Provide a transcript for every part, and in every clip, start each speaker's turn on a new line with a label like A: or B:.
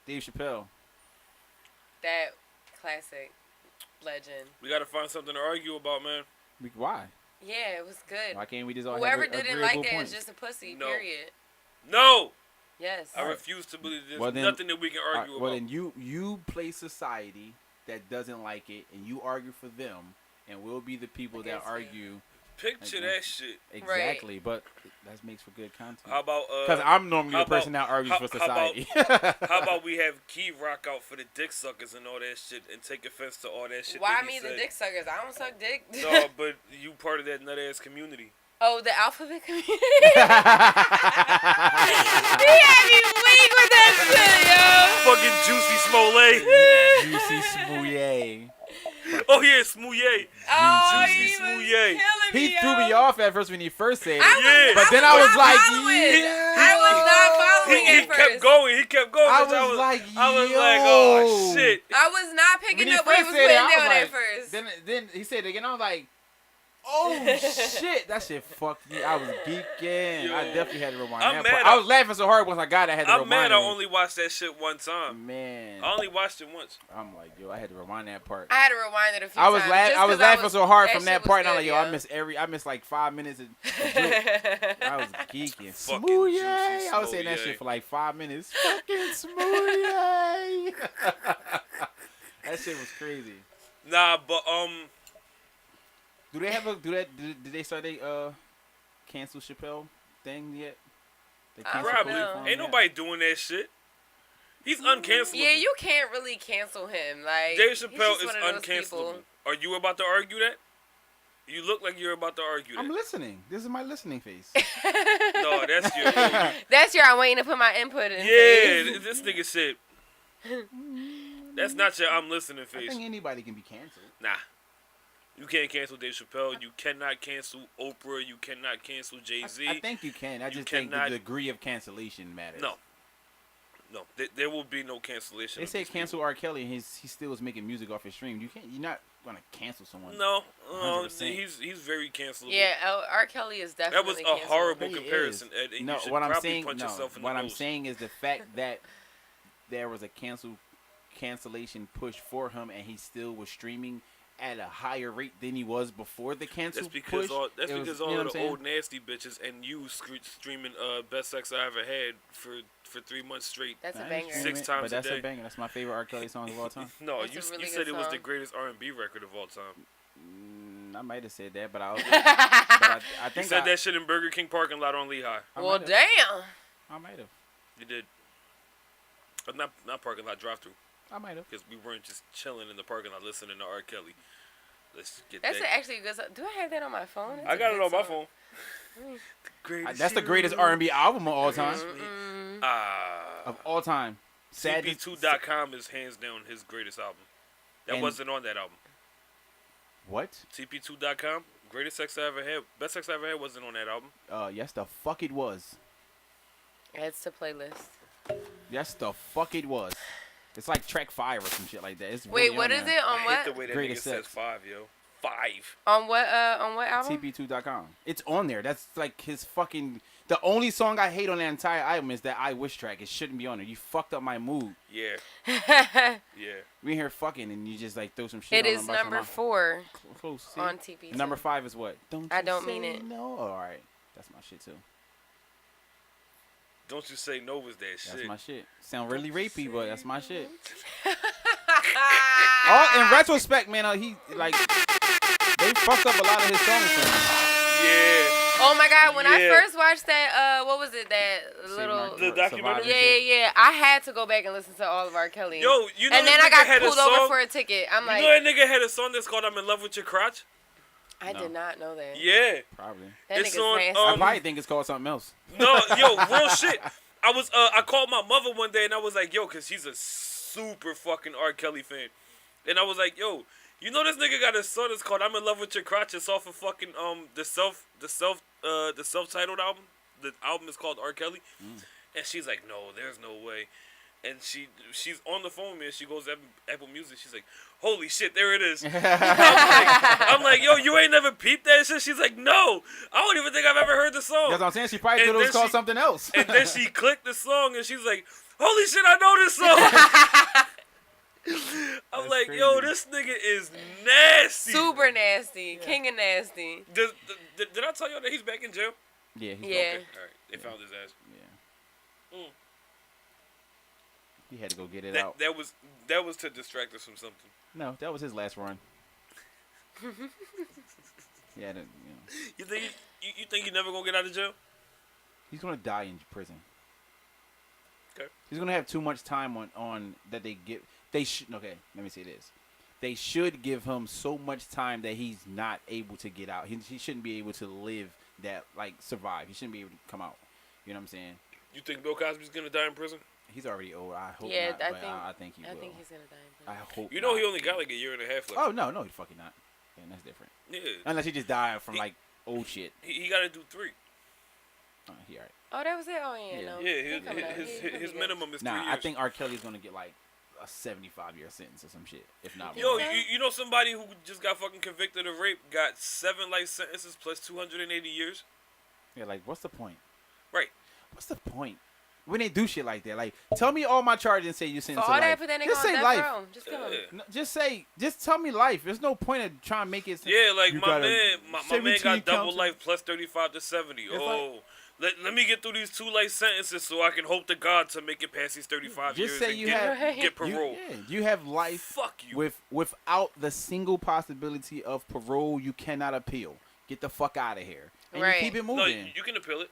A: Dave Chappelle.
B: That classic legend.
C: We gotta find something to argue about, man.
A: Why?
B: Yeah, it was good.
A: Why can't we just all
B: Whoever
A: have
B: didn't
A: agreeable
B: like that
A: points?
B: is just a pussy.
C: No.
B: Period.
C: No.
B: Yes.
C: I refuse to believe there's
A: Well, then-
C: nothing that we can argue
A: Well,
C: about.
A: then you play society that doesn't like it, and you argue for them, and we'll be the people that
B: Against me.
A: argue.
C: Picture that shit.
A: Exactly, but that makes for good content.
C: How about
A: Because I'm normally
C: how
A: the person
C: about-
A: that argues
C: how-
A: for
C: how about-
A: society.
C: How about we have Key rock out for the dick suckers and all that shit and take offense to all that shit?
B: Why
C: that he
B: me the
C: said?
B: dick suckers? I don't suck dick.
C: No, but you part of that nut ass community.
B: Oh, the alphabet community. He had me weak with that shit, yo.
C: Fucking Juicy Smollett.
A: Juicy Smoothie.
C: Oh yeah, Smoothie.
B: Oh,
C: Juicy
B: he was
C: Smoothie.
B: killing me,
A: He threw me off at first when he first said it.
C: Yeah.
A: But then I was
B: not
A: like,
B: following.
A: yeah.
B: I was not following
C: He
B: at first.
C: kept going. He kept going.
A: I
C: bitch.
A: was like,
C: oh shit.
B: I was not picking
A: When he
B: up what he
A: first
B: was
A: said
B: putting
A: it, I was
B: down
A: like-
B: at first.
A: Then he said it again. I was like, oh shit, that shit fucked me. I was geeking.
C: Yo.
A: I definitely had to rewind
C: I'm
A: that
C: mad
A: part.
C: I-
A: I was laughing so hard once I got it, I had to
C: I'm
A: rewind
C: mad I
A: it.
C: only watched that shit one time.
A: Man,
C: I only watched it once.
A: I'm like, yo, I had to rewind that part.
B: I had to rewind it a few
A: I was
B: times.
A: laughing.
B: just
A: I was
B: 'cause
A: laughing so hard
B: that
A: from
B: shit
A: that
B: was
A: part, and I'm
B: good,
A: like, yo, I missed like 5 minutes. I was geeking.
C: Fucking
A: Smoothie.
C: Juicy
A: I was saying that
C: Smoothie.
A: shit for like 5 minutes. Fucking smoothie. That shit was crazy.
C: Nah, but
A: Do they have a did they start a cancel Chappelle thing yet? They
B: I
A: cancel
C: probably
B: know.
A: Cozy
C: ain't
A: yet?
C: nobody doing that shit. He's uncancelable.
B: Yeah, you can't really cancel him. Like
C: Dave
B: he's
C: Chappelle
B: just
C: is
B: one of those
C: uncancelable.
B: people.
C: Are you about to argue that? You look like you're about to argue that.
A: I'm listening. This is my listening face.
C: No, that's your.
B: That's your. I'm waiting to put my input in.
C: Yeah, this nigga said. That's not your I'm listening
A: I
C: face.
A: think anybody can be canceled.
C: Nah. You can't cancel Dave Chappelle. You cannot cancel Oprah. You cannot cancel Jay-Z.
A: I think you can. I
C: You
A: just think the
C: cannot-
A: degree of cancellation matters.
C: No. No, there will be no cancellation.
A: They
C: of
A: say
C: these
A: cancel R. Kelly and he still was making music off his stream. You're not gonna cancel someone.
C: people. No,
A: 100%.
C: he's very cancelable.
B: Yeah, R. Kelly is
C: That
B: definitely.
C: was a
B: cancelable.
C: horrible
A: He
C: comparison,
A: is.
C: Ed. And
A: No,
C: you should
A: what I'm
C: probably
A: saying,
C: punch yourself in
A: what
C: the
A: I'm
C: nose.
A: saying is the fact that there was a cancellation push for him, and he still was streaming at a higher rate than he was before the cancel
C: That's because
A: push.
C: all
A: It was-
C: because
A: you know
C: all
A: what
C: of
A: I'm
C: the
A: saying?
C: old nasty bitches and you streaming best sex I ever had for 3 months straight.
B: That's a
A: I ain't
B: banger.
A: streaming
C: Six
A: it,
C: times
A: but
C: a
A: that's
C: day.
A: a banger. That's my favorite R. Kelly song of all time.
C: No,
B: That's
C: you
B: a really
C: you
B: good
C: said it was the
B: song.
C: greatest R&B record of all time.
A: I might have said that, but I
C: You
A: think
C: said that shit in Burger King parking lot on Lehigh.
B: Well, damn.
A: I might have.
C: You did. But not parking lot, drive through.
A: I might have.
C: Because we weren't just chilling in the parking lot listening to R. Kelly. Let's get
B: That's
C: that.
B: actually a good song. Do I have that on my phone? That's
C: I
B: a
C: got it
B: good
C: on my
B: song.
C: phone.
A: That's the greatest R&B album of all time.
C: Ah.
A: Of all time.
C: TP2.com is hands down his greatest album. That
A: And-
C: wasn't on that album.
A: What?
C: TP2.com, greatest sex I ever had, best sex I ever had wasn't on that album.
A: Yes, the fuck it was.
B: Adds to playlist.
A: Yes, the fuck it was. It's like track 5 or some shit like that. It's
B: Wait,
A: really
B: what
A: on
B: is
A: there.
B: it on
C: I
B: what?
C: hate the way that
A: Greatest
C: nigga says
A: sex.
C: 5, yo. 5.
B: On what album?
A: TP2.com. It's on there. That's like his fucking. The only song I hate on that entire album is that I Wish track. It shouldn't be on there. You fucked up my mood.
C: Yeah. Yeah.
A: We in here fucking and you just like throw some shit
B: It
A: on.
B: is
A: about some-
B: number 4
A: Close. See?
B: on TP.
A: Number 5 is what?
B: I
A: you
B: don't
A: say
B: mean it.
A: No. Oh, all right. That's my shit too.
C: Don't you say no was that
A: That's
C: shit.
A: my shit. Sound really rapey, but that's my shit.
B: Ah.
A: Oh, in retrospect, man, he like they fucked up a lot of his songs for him.
C: Yeah.
B: Oh my God! When I
C: Yeah.
B: first watched that, what was it? That little.
C: The documentary?
B: Yeah. I had to go back and listen to all of R. Kelly.
C: Yo, you know
B: and
C: this
B: then I
C: nigga
B: got
C: had a
B: pulled
C: song?
B: over for a ticket. I'm like,
C: You know that nigga had a song that's called "I'm in Love with Your Crotch."
B: I
A: No.
B: did not know that.
C: Yeah.
A: Probably.
B: That
C: It's
B: nigga's
C: on,
B: nasty.
A: I probably think it's called something else.
C: No, yo, real shit. I called my mother one day and I was like, yo, cause she's a super fucking R. Kelly fan, and I was like, yo, you know this nigga got a song that's called "I'm in Love with Your Crotch." It's off of fucking the self-titled album. The album is called R. Kelly, and she's like, no, there's no way. and she's on the phone with me, and she goes to Apple Music. She's like, "Holy shit, there it is." I'm like, "Yo, you ain't never peeped that shit?" She's like, "No, I don't even think I've ever heard the song."
A: That's what I'm saying. She probably thought it was called something else.
C: And then she clicked the song, and she's like, "Holy shit, I know this song." I'm
A: That's
C: like,
A: crazy.
C: "Yo, this nigga is nasty."
B: Super nasty. King of nasty.
C: Did I tell y'all that he's back in jail?
A: Yeah.
B: Yeah.
C: Okay, all right. They found his ass.
A: Yeah.
C: Mm.
A: He had to go get it out.
C: That was to distract us from something.
A: No, that was his last run. Yeah,
C: You think you think he's never gonna get out of jail?
A: he's gonna die in prison.
C: Okay.
A: He's gonna have too much time on that they give. They should. Okay, let me say this. They should give him so much time that he's not able to get out. He shouldn't be able to live that, like, survive. He shouldn't be able to come out. You know what I'm saying?
C: You think Bill Cosby's gonna die in prison?
A: He's already old. I hope
B: Yeah,
A: not. I think he will.
B: I think he's gonna die in
A: I
B: prison.
A: hope.
C: You know
A: not.
C: he only got like a year and a half left.
A: Oh no, he's fucking not. Yeah, that's different.
C: Yeah.
A: Unless he just died from like old shit.
C: He got to do 3.
A: He alright.
B: Oh, that was it. Oh yeah,
A: Yeah.
B: no.
C: Yeah,
B: He coming out.
C: his minimum is 3
A: Nah,
C: years.
A: I think R. Kelly's gonna get like a 75-year sentence or some shit, if not
C: Yo,
A: more.
C: you know somebody who just got fucking convicted of rape got 7 life sentences plus 280 years?
A: Yeah, like what's the point?
C: Right.
A: What's the point? When they do shit like that, like tell me all my charges and say you
B: For
A: sentenced to
B: all that,
A: life.
B: put that nigga
A: Just
B: on
A: say
B: death
A: life.
B: row. Just kill him.
C: Yeah.
A: Just tell me life. There's no point of trying to make it.
C: Yeah, like
A: You
C: my
A: gotta-
C: man got
A: 17
C: double
A: counts.
C: life plus 35 to 70.
A: It's
C: Oh, let me get through these 2 life sentences so I can hope to God to make it past these 35
A: Just
C: years
A: say
C: and
A: you
C: get,
A: have
C: get parole.
A: You have life.
C: Fuck you.
A: Without the single possibility of parole, you cannot appeal. Get the fuck out of here. And
B: Right.
A: you keep it
C: No,
A: moving.
C: you can appeal it.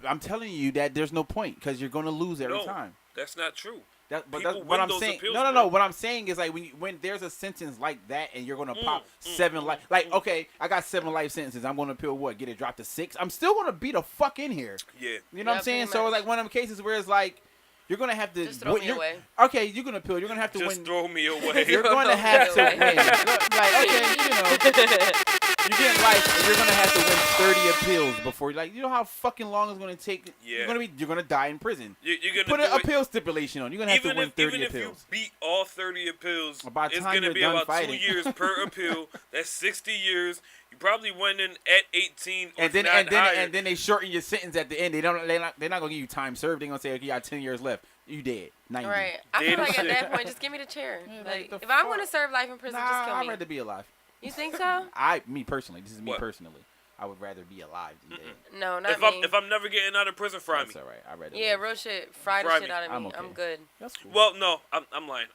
A: I'm telling you that there's no point because you're going to lose every
C: No.
A: time.
C: That's not true.
A: But
C: People
A: that's
C: win
A: what I'm
C: those
A: saying.
C: appeals,
A: No.
C: bro.
A: What I'm saying is like when there's a sentence like that and you're gonna pop 7 life. Like okay, I got 7 life sentences. I'm gonna appeal what? Get it dropped to 6. I'm still gonna be the fuck in here.
C: Yeah.
A: You know what I'm saying?
B: pretty
A: So
B: much.
A: like one of them cases where it's like you're gonna have to
B: Just throw me
A: you're-
B: away.
A: Okay, you're gonna appeal. You're gonna have to
C: Just
A: win.
C: throw me away.
A: You're going to have to win. Like okay, you know. You're getting life, and you're gonna have to win 30 appeals before. Like, you know how fucking long it's gonna take.
C: Yeah.
A: You're gonna die in prison.
C: You're gonna
A: Put
C: do
A: an
C: it.
A: appeal stipulation on. You're gonna have to win 30
C: even
A: appeals.
C: if you beat all 30 appeals,
A: By the
C: it's
A: time
C: gonna
A: you're
C: be
A: done
C: about
A: fighting.
C: 2 years per appeal. That's 60 years. You probably went in at 18 or
A: And then
C: not higher.
A: and then they shorten your sentence at the end. They're not gonna give you time served. They're gonna say, okay, you got 10 years left. You dead. 90.
B: Right. I
C: Dead
B: feel like
C: shit.
B: at that point, just give me the chair.
A: Yeah,
B: like,
A: like, the
B: if I'm
A: fuck?
B: gonna serve life in prison,
A: Nah,
B: just kill
A: I'd
B: me.
A: rather be alive.
B: You think so?
A: Me personally. This is me
C: What?
A: personally. I would rather be alive than dead.
B: No, not
C: if
B: me.
C: I'm never getting out of prison, fry me.
A: That's all right. I'd rather.
B: Yeah,
A: live.
B: real shit. Fry the
C: Fry
B: shit
C: me.
B: out of me.
A: I'm okay.
B: I'm good.
A: That's cool.
C: Well, no, I'm lying.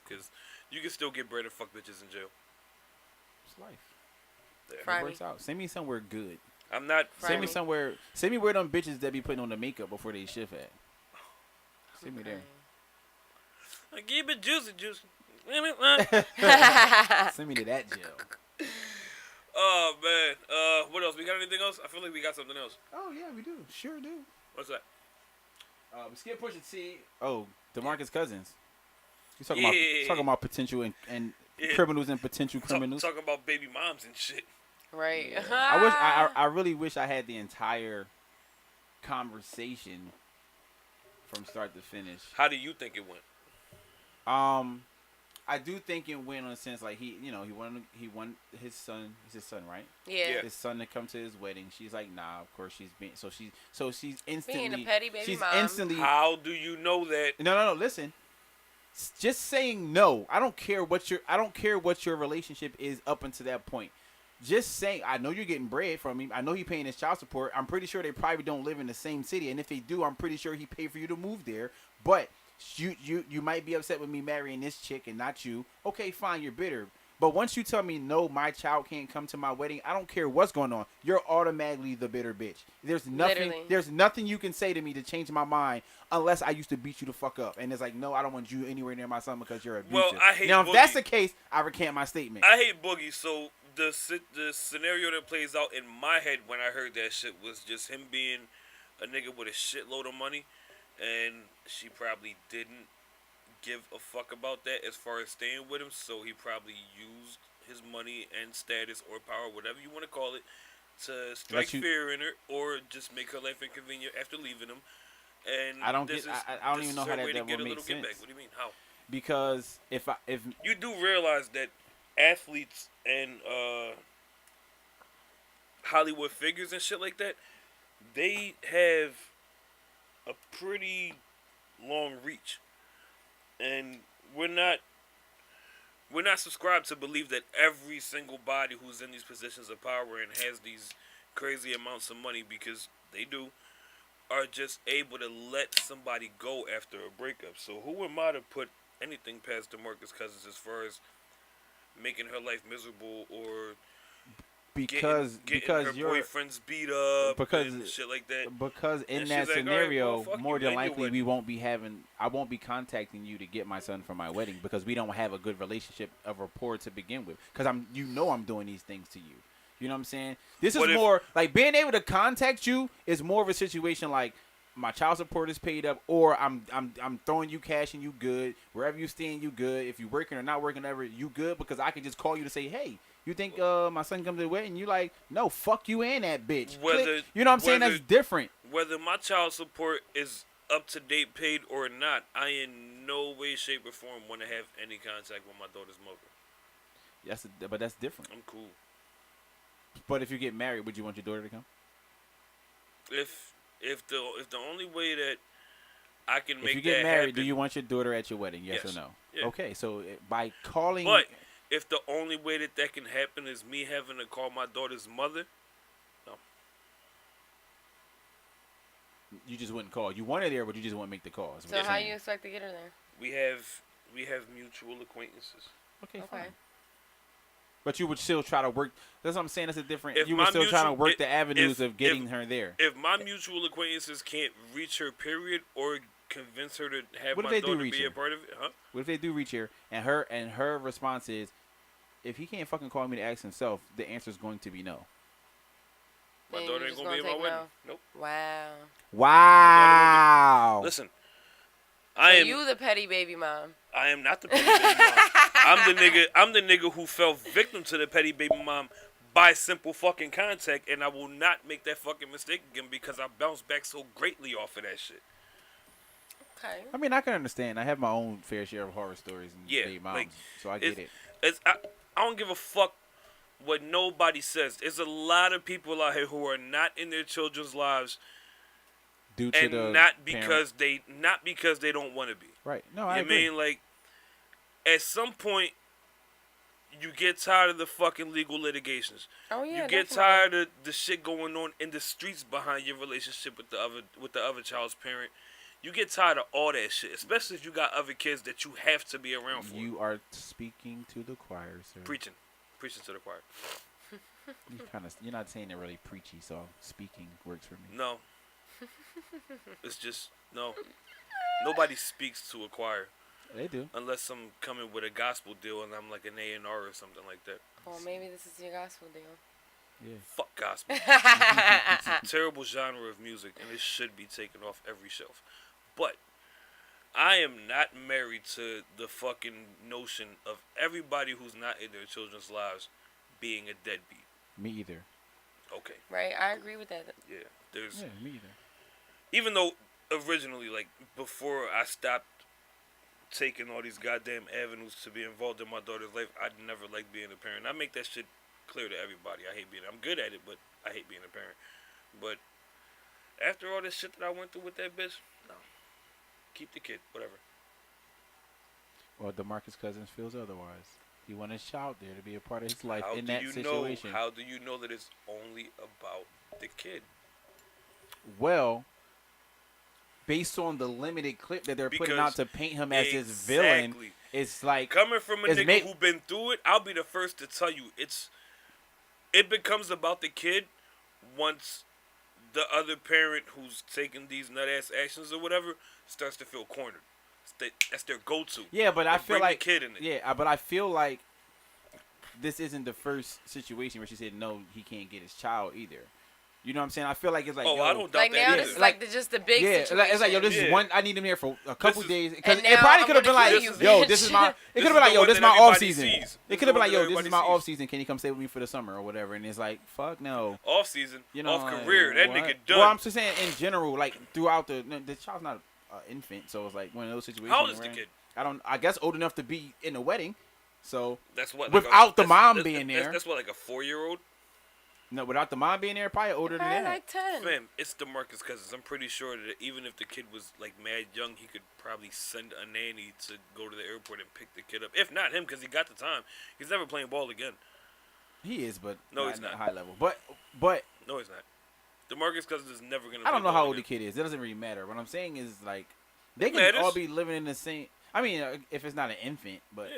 C: Because you can still get bread and fuck bitches in jail.
A: It's life.
C: Yeah.
B: Fry
A: It
B: me.
A: works out. Send me somewhere good.
C: I'm not.
B: Fry
A: Send me
B: me.
A: somewhere. Send me where them bitches that be putting on the makeup before they shift at. Send me there.
C: I keep it juicy, juicy.
A: Send me to that jail.
C: Oh man. What else? We got anything else? I feel like we got something else.
A: Oh yeah, we do. Sure do.
C: What's that?
A: We skip push and see. Oh, DeMarcus Cousins. He's talking
C: Yeah.
A: about potential and
C: Yeah.
A: criminals and potential criminals.
C: Talking about baby moms and shit.
B: Right.
A: I really wish I had the entire conversation from start to finish.
C: How do you think it went?
A: I do think it went in a sense like he won his son. It's his son, right?
B: Yeah.
A: His son to come to his wedding. She's like, nah. Of course, she's instantly
B: Being a petty baby
A: she's
B: mom.
A: instantly.
C: How do you know that?
A: No. Listen. Just saying no. I don't care what your relationship is up until that point. Just saying, I know you're getting bread from him. I know he's paying his child support. I'm pretty sure they probably don't live in the same city, and if they do, I'm pretty sure he paid for you to move there. But you might be upset with me marrying this chick and not you. Okay, fine, you're bitter. But once you tell me no, my child can't come to my wedding, I don't care what's going on. You're automatically the bitter bitch. There's nothing.
B: Literally.
A: There's nothing you can say to me to change my mind unless I used to beat you the fuck up. And it's like, no, I don't want you anywhere near my son because you're abusive.
C: Well, I hate
A: now, if
C: Boogie.
A: that's the case, I recant my statement.
C: I hate Boogie, so the scenario that plays out in my head when I heard that shit was just him being a nigga with a shitload of money, and she probably didn't give a fuck about that as far as staying with him, so he probably used his money and status or power, whatever you want to call it, to strike fear in her or just make her life inconvenient after leaving him. And
A: I don't
C: this
A: get.
C: is-
A: I don't
C: this
A: even
C: is
A: know
C: her
A: how
C: way
A: that
C: to get
A: would
C: a
A: make
C: little
A: sense.
C: Get back. What do you mean? How?
A: Because if
C: You do realize that athletes and Hollywood figures and shit like that, they have a pretty long reach, and we're not subscribed to believe that every single body who's in these positions of power and has these crazy amounts of money, because they do, are just able to let somebody go after a breakup. So who am I to put anything past DeMarcus Cousins as far as making her life miserable or
A: because
C: getting her
A: you're
C: boyfriends beat up
A: because
C: and shit like that?
A: because in
C: And
A: that
C: she's like, "All right,
A: scenario,
C: well, fuck
A: more
C: you
A: than
C: and your
A: likely
C: wedding."
A: I won't be contacting you to get my son for my wedding because we don't have a good relationship of rapport to begin with. Because I'm doing these things to you. You know what I'm saying? This
C: What
A: is
C: if-
A: more like being able to contact you is more of a situation like my child support is paid up, or I'm throwing you cash and you good. Wherever you staying, you good. If you working or not working, ever you good because I can just call you to say, hey, you think my son comes to the wedding? You like, no, fuck you and that bitch.
C: Whether-
A: Click. You know what I'm saying?
C: whether-
A: That's different.
C: Whether my child support is up to date, paid or not, I in no way, shape, or form want to have any contact with my daughter's mother.
A: But that's different.
C: I'm cool.
A: But if you get married, would you want your daughter to come?
C: If the only way that I can make
A: If you get
C: that
A: married,
C: happen,
A: do you want your daughter at your wedding? Yes,
C: Yes.
A: or no?
C: Yeah.
A: Okay, so by calling,
C: But if the only way that can happen is me having to call my daughter's mother, no.
A: you just wouldn't call. You want her there, but you just wouldn't make the call. is what
B: So
A: you're
B: how
A: saying.
B: you expect to get her there?
C: We have mutual acquaintances.
A: Okay,
B: Okay.
A: fine. But you would still try to work. That's what I'm saying. That's a different.
C: If
A: You would
C: my
A: still try to
C: mutual-
A: work
C: if-
A: the avenues
C: if-
A: of getting her there.
C: If my mutual acquaintances can't reach her, period, or convince her to have
A: What if
C: my
A: they do
C: daughter
A: reach
C: be
A: her?
C: a part of it, huh?
A: What if they do reach here and her response is, if he can't fucking call me to ask himself, the answer is going to be no.
C: My
B: Then
C: daughter
B: you're
C: ain't
B: just
C: gonna be in
B: gonna
C: my
B: take
C: wedding. Nope.
B: Wow.
A: Wow.
C: Listen,
B: So
C: I am.
B: you the petty baby mom.
C: I am not the petty baby mom. I'm the nigga who fell victim to the petty baby mom by simple fucking contact, and I will not make that fucking mistake again because I bounced back so greatly off of that shit.
B: Okay.
A: I mean, I can understand. I have my own fair share of horror stories and
C: Yeah,
A: baby moms,
C: like,
A: so I get it.
C: I don't give a fuck what nobody says. There's a lot of people out here who are not in their children's lives,
A: Due to
C: and
A: the
C: not
A: parent.
C: because they don't want to be.
A: Right. No, I
C: You
A: agree.
C: mean, like, at some point, you get tired of the fucking legal litigations.
B: Oh yeah.
C: You get
B: definitely.
C: tired of the shit going on in the streets behind your relationship with the other child's parent. You get tired of all that shit, especially if you got other kids that you have to be around for.
A: You are speaking to the choir, sir.
C: preaching to the choir.
A: You're not saying it really preachy, so speaking works for me.
C: No, it's just no. Nobody speaks to a choir
A: They do.
C: unless I'm coming with a gospel deal and I'm like an A&R or something like that.
B: Well, maybe this is your gospel deal.
A: Yeah.
C: Fuck gospel. It's a terrible genre of music, and it should be taken off every shelf. But I am not married to the fucking notion of everybody who's not in their children's lives being a deadbeat.
A: Me either.
C: Okay,
B: Right. I agree with that.
C: yeah. There's
A: Yeah, me either.
C: even though originally, like, before I stopped taking all these goddamn avenues to be involved in my daughter's life, I never liked being a parent. I make that shit clear to everybody. I hate being. I'm good at it, but I hate being a parent. But after all this shit that I went through with that bitch, no. Keep the kid, whatever.
A: Well, DeMarcus Cousins feels otherwise. He wanted his child there to be a part of his life
C: How
A: in
C: do
A: that
C: you
A: situation.
C: know? How do you know that it's only about the kid?
A: Well, based on the limited clip that they're putting out
C: Because
A: to paint him as this villain,
C: Exactly.
A: it's like
C: Coming from a
A: It's
C: nigga who been through it, I'll be the first to tell you it becomes about the kid once the other parent who's taking these nut ass actions or whatever starts to feel cornered. That's their go-to.
A: yeah, but I
C: Like,
A: feel
C: bring the
A: like
C: kid in it.
A: yeah, but I feel like this isn't the first situation where she said no, he can't get his child either. You know what I'm saying? I feel like it's like,
C: Oh,
A: yo,
C: I don't doubt
B: Like
C: that
B: now,
C: either.
B: this is like just the big
A: yeah,
B: situation.
A: it's like, yo, this is
C: Yeah.
A: one. I need him here for a couple
C: is-
A: days because
B: And
A: it
B: now
A: probably
B: I'm
A: could have been
B: gonna
A: like,
B: kill you,
A: yo,
B: bitch.
A: this is my. It
C: This
A: could have
C: is
A: been like,
C: the
A: yo,
C: one
A: this is
C: that
A: my off
C: everybody
A: season.
C: sees.
A: It
C: This
A: could have been
C: is the
A: like,
C: one
A: yo,
C: that
A: this is my
C: everybody
A: off
C: sees.
A: season. Can you come stay with me for the summer or whatever? And it's like, fuck no.
C: Off season,
A: You know,
C: off career. That
A: what?
C: nigga done.
A: Well, I'm just saying in general, like throughout the child's not an infant, so it's like one of those situations.
C: How old is the
A: where
C: kid?
A: I guess old enough to be in the wedding. So
C: That's what.
A: Without the
C: that's-
A: mom
C: that's-
A: being
C: that's-
A: there.
C: That's what, like a 4-year-old.
A: no, without the mom being there, probably older than
B: Probably
A: that.
B: like 10.
C: Fam, it's DeMarcus Cousins. I'm pretty sure that even if the kid was like mad young, he could probably send a nanny to go to the airport and pick the kid up. If not him, because he got the time. He's never playing ball again.
A: He is, but
C: No,
A: not
C: he's
A: at
C: not.
A: high level. But
C: No, he's not. DeMarcus Cousins is never gonna.
A: I don't
C: play
A: know how
C: ball
A: old the
C: again.
A: kid is. It doesn't really matter. What I'm saying is like they
C: It
A: can
C: matters.
A: all be living in the same. I mean, if it's not an infant, but
C: Yeah,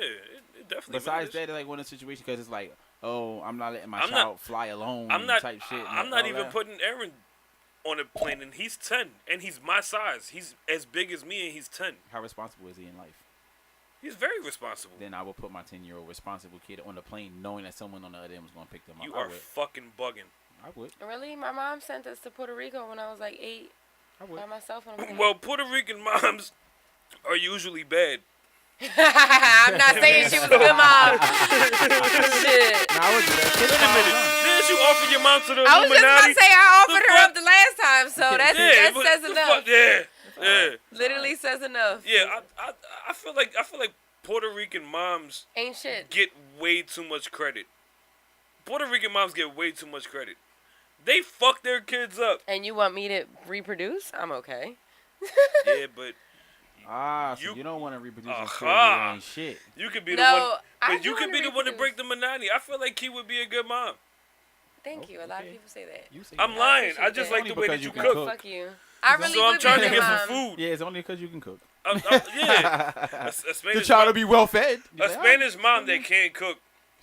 C: it definitely.
A: besides
C: matters.
A: that, it's like one of the situations because it's like, oh, I'm not letting my
C: I'm
A: child fly alone.
C: I'm not.
A: type shit.
C: I'm
A: and
C: not
A: all
C: even
A: that.
C: putting Aaron on a plane, and he's 10, and he's my size. He's as big as me, and he's 10.
A: How responsible is he in life?
C: He's very responsible.
A: Then I will put my 10-year-old responsible kid on the plane, knowing that someone on the other end was going to pick them up.
C: You
A: I
C: are
A: would.
C: fucking bugging.
A: I would.
B: Really? My mom sent us to Puerto Rico when I was like 8
A: I would.
B: by myself. And I was
C: Well, Puerto Rican moms are usually bad.
B: like, I'm not saying she was a good mom. Shit.
A: No, I would do that. Kids
C: Wait a
A: are
C: minute.
A: fine.
C: Didn't you offer your mom to the
B: I was just about
C: Illuminati?
B: to say I offered
C: The
B: her
C: fuck?
B: up the last time, so
C: Yeah,
B: that
C: but
B: says
C: the
B: enough.
C: fuck- yeah.
B: Literally says enough.
C: Yeah, I feel like Puerto Rican moms
B: Ain't shit.
C: get way too much credit. Puerto Rican moms get way too much credit. They fuck their kids up.
B: And you want me to reproduce? I'm okay.
C: Yeah, but
A: So
C: You-
A: you don't want to reproduce and shit.
C: Aha.
A: You ain't shit.
C: you could be
B: No,
C: the one.
B: I
C: But
B: do
C: you could
B: wanna
C: be the one to
B: reproduce.
C: break the Manani. I feel like Key would be a good mom.
B: Thank you. A lot of
A: Okay.
B: people say that.
A: You say
C: I'm
A: that.
C: lying. I
B: appreciate
C: just
B: that.
C: like the way that
A: Only
C: you
A: because you
C: cook.
A: can
B: Fuck you. I really
C: So I'm
B: would
C: trying
B: be
C: to
B: a
C: get
B: good
C: some
B: mom.
C: food.
A: Yeah, it's only because you can cook.
C: Yeah. A
A: The
C: Spanish
A: child
C: mom,
A: to be well fed.
C: a Spanish mom that can't cook.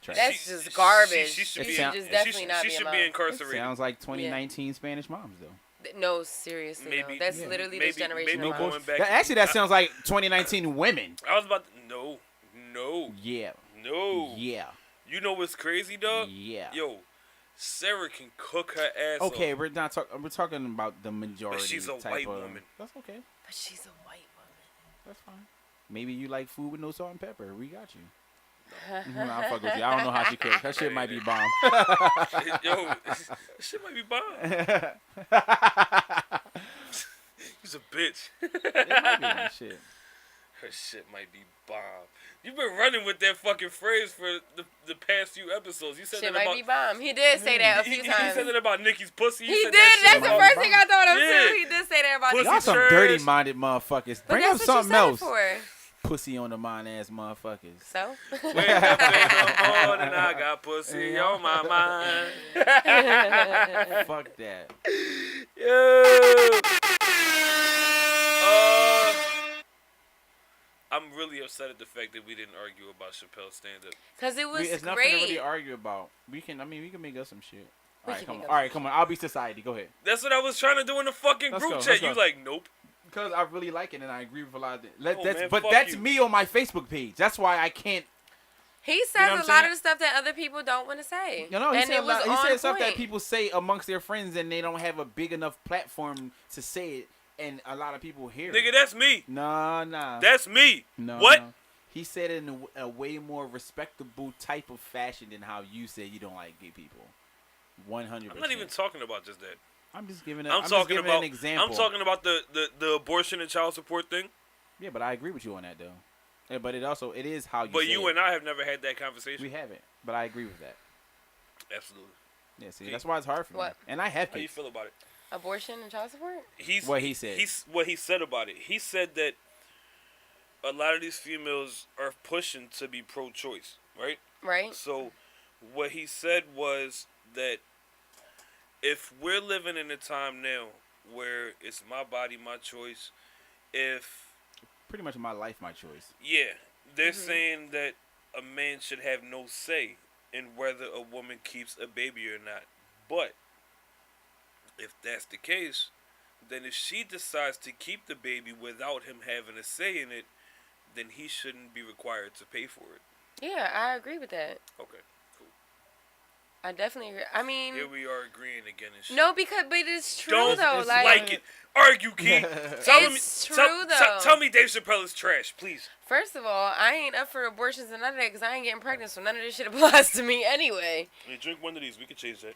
B: That's
C: she-
B: just
C: she-
B: garbage.
C: she should
B: She
C: be-
B: should
A: in-
B: just
C: she
B: definitely
C: should-
B: not
C: she
B: be a
C: should
B: mom.
C: be incarcerated.
A: Sounds like 2019 Spanish moms though.
B: No, seriously.
C: Maybe-
B: That's
A: yeah.
B: literally
C: maybe-
B: this generation
C: maybe
B: of
C: going
B: moms.
C: back-
A: Actually, that sounds like 2019 women.
C: I was about to, no.
A: Yeah.
C: You know what's crazy, dog?
A: Yeah.
C: Yo, Sarah can cook her ass
A: Okay,
C: off.
A: we're not talking. We're talking about the majority.
C: But she's a
A: type
C: white
A: of,
C: woman.
A: That's okay.
B: But she's a white woman.
A: That's fine. Maybe you like food with no salt and pepper. We got you. Nah, I fuck with you. I don't know how she cooks. Her shit might be bomb.
C: Yo, this shit might be bomb. He's a bitch.
A: It might be shit.
C: Her shit might be bomb. You've been running with that fucking phrase for the past few episodes. You said
B: Shit
C: that
B: might
C: about
B: be bomb. He did say that a
C: he
B: few times.
C: said that about Nikki's pussy.
B: He
C: said
B: did.
C: that shit
B: That's the
C: about-
B: first thing I thought of
C: Yeah.
B: too. He did say that about
C: Pussy
B: Nikki.
A: Y'all some
C: trash.
A: dirty-minded motherfuckers.
B: But
A: Bring up
B: that's what
A: something
B: you said
A: else.
B: it for.
A: Pussy on the mind ass motherfuckers.
B: So?
C: Wake up in the morning, I got pussy on my mind.
A: Fuck that.
C: Yo. I'm really upset at the fact that we didn't argue about Chappelle's stand-up.
B: Because it was
A: It's nothing to
B: great.
A: really argue about. We can make up some shit.
B: We
A: Alright,
B: can
A: come on.
B: make up
A: Alright, come on. I'll be society. Go ahead.
C: That's what I was trying to do in the fucking
A: Let's
C: group
A: go,
C: chat.
A: let's
C: You
A: go.
C: like, nope.
A: Because I really like it and I agree with a lot of it.
C: Man,
A: But
C: fuck
A: that's
C: you.
A: me on my Facebook page. That's why I can't.
B: He
A: know
B: says
A: what I'm
B: a lot
A: saying?
B: of the stuff that other people don't want to say.
A: You know, he
B: and
A: said,
B: it was
A: he said
B: on
A: stuff that
B: point.
A: people say amongst their friends and they don't have a big enough platform to say it, and a lot of people hear
C: Nigga,
A: it.
C: that's me.
A: Nah.
C: That's me.
A: No.
C: What?
A: no. He said it in a way more respectable type of fashion than how you say you don't like gay people. 100%.
C: I'm not even talking about just that.
A: I'm just giving.
C: I'm talking about
A: an example.
C: I'm talking about the abortion and child support thing.
A: Yeah, but I agree with you on that though. Yeah, but it is how you.
C: But
A: say
C: you
A: it.
C: and I have never had that conversation.
A: We haven't, but I agree with that.
C: Absolutely.
A: Yeah, see, that's why it's hard for
B: What?
A: me. And I have
C: How you
A: kids.
C: feel about it?
B: Abortion and child support?
A: What he said.
C: What he said about it. He said that a lot of these females are pushing to be pro-choice, right?
B: Right?
C: So what he said was that if we're living in a time now where it's my body, my choice, if
A: Pretty much my life, my choice.
C: yeah, they're saying that a man should have no say in whether a woman keeps a baby or not. But if that's the case, then if she decides to keep the baby without him having a say in it, then he shouldn't be required to pay for it.
B: Yeah, I agree with that.
C: Okay, cool.
B: I definitely agree. I mean,
C: Here we are agreeing again and shit.
B: no, but it's true
C: Don't
B: though.
A: it's
C: like it. Argue, Key.
B: It's true, though.
C: Tell me Dave Chappelle is trash, please.
B: First of all, I ain't up for abortions and none of that because I ain't getting pregnant, so none of this shit applies to me anyway.
C: Hey, drink one of these. We can change that.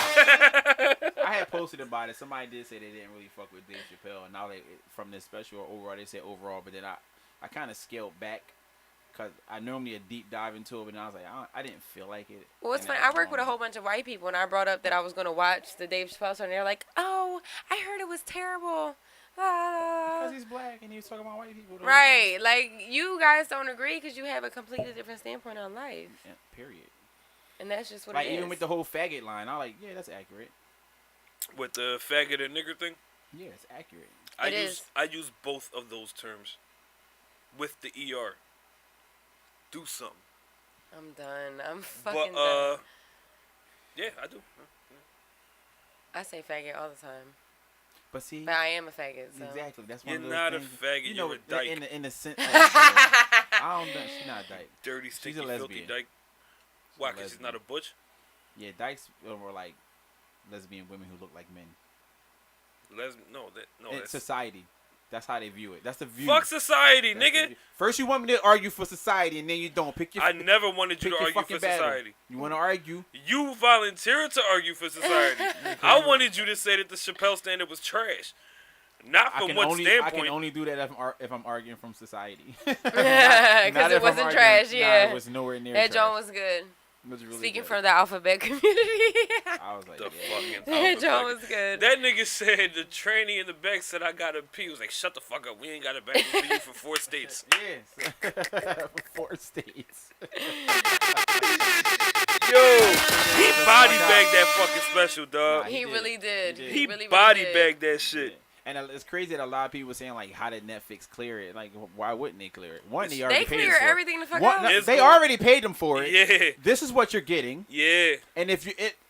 A: I had posted about it. Somebody did say they didn't really fuck with Dave Chappelle, and now they from this special or overall they said overall, but then I kind of scaled back because I normally a deep dive into it, but then I was like I didn't feel like it.
B: Well, it's
A: And
B: funny. I work with a whole bunch of white people, and I brought up that I was going to watch the Dave Chappelle show, and they're like, "Oh, I heard it was terrible."
A: Because he's black and he was talking about white people. Though.
B: Right. Like, you guys don't agree because you have a completely different standpoint on life.
A: Yeah, period.
B: And that's just what
A: Like
B: it is.
A: even with the whole faggot line, I'm like, yeah, that's accurate.
C: With the faggot and nigger thing?
A: Yeah, it's accurate.
C: I use both of those terms with the ER. Do something.
B: I'm done. I'm fucking
C: But
B: done.
C: yeah, I do.
B: I say faggot all the time.
A: But see,
B: But I am a faggot, so.
A: exactly. That's one
C: You're
A: of those
C: not a
A: things.
C: faggot,
A: You know,
C: you're a dyke.
A: in the sense. I don't know. She's not a dyke.
C: Dirty,
A: She's
C: stinky,
A: a
C: filthy
A: lesbian.
C: dyke. Why? Because she's not a butch?
A: Yeah, dykes are like lesbian women who look like men.
C: No,
A: In
C: that's...
A: society. That's how they view it. That's the view.
C: Fuck society,
A: That's the
C: nigga.
A: view. First you want me to argue for society, and then you don't. Pick your.
C: I never wanted you
A: pick
C: to
A: your
C: argue
A: fucking
C: for
A: battle.
C: society.
A: You want to argue?
C: You volunteered to argue for society. I wanted you to say that the Chappelle stand-up was trash. Not from what
A: I
C: standpoint.
A: can only do that if I'm arguing from society.
B: Because
A: Not
B: it
A: if I'm
B: wasn't
A: arguing-
B: trash,
A: nah,
B: yeah.
A: it was nowhere near
B: That
A: trash.
B: John was good.
A: It was really
B: Speaking
A: good.
B: from the alphabet community.
A: I was like,
C: The
A: yeah.
C: fucking
B: That
C: alphabet.
B: John was good.
C: That nigga said the tranny in the back said I gotta pee. He was like, shut the fuck up. We ain't got a bathroom for you for 4 states.
A: Yes. 4 states.
C: Yo, he body bagged that fucking special, dog.
A: Nah,
B: He
A: did.
B: really did.
A: He did.
C: He
B: really
C: body
B: did.
C: bagged that shit.
A: And it's crazy that a lot of people were saying like, how did Netflix clear it? Like, why wouldn't they clear it? One, they
B: They
A: already paid
B: clear
A: us for it.
B: everything the fuck
A: One,
B: out.
A: no,
C: It's
A: they
C: cool.
A: already paid them for it.
C: Yeah,
A: This is what you're getting.
C: yeah.
A: And if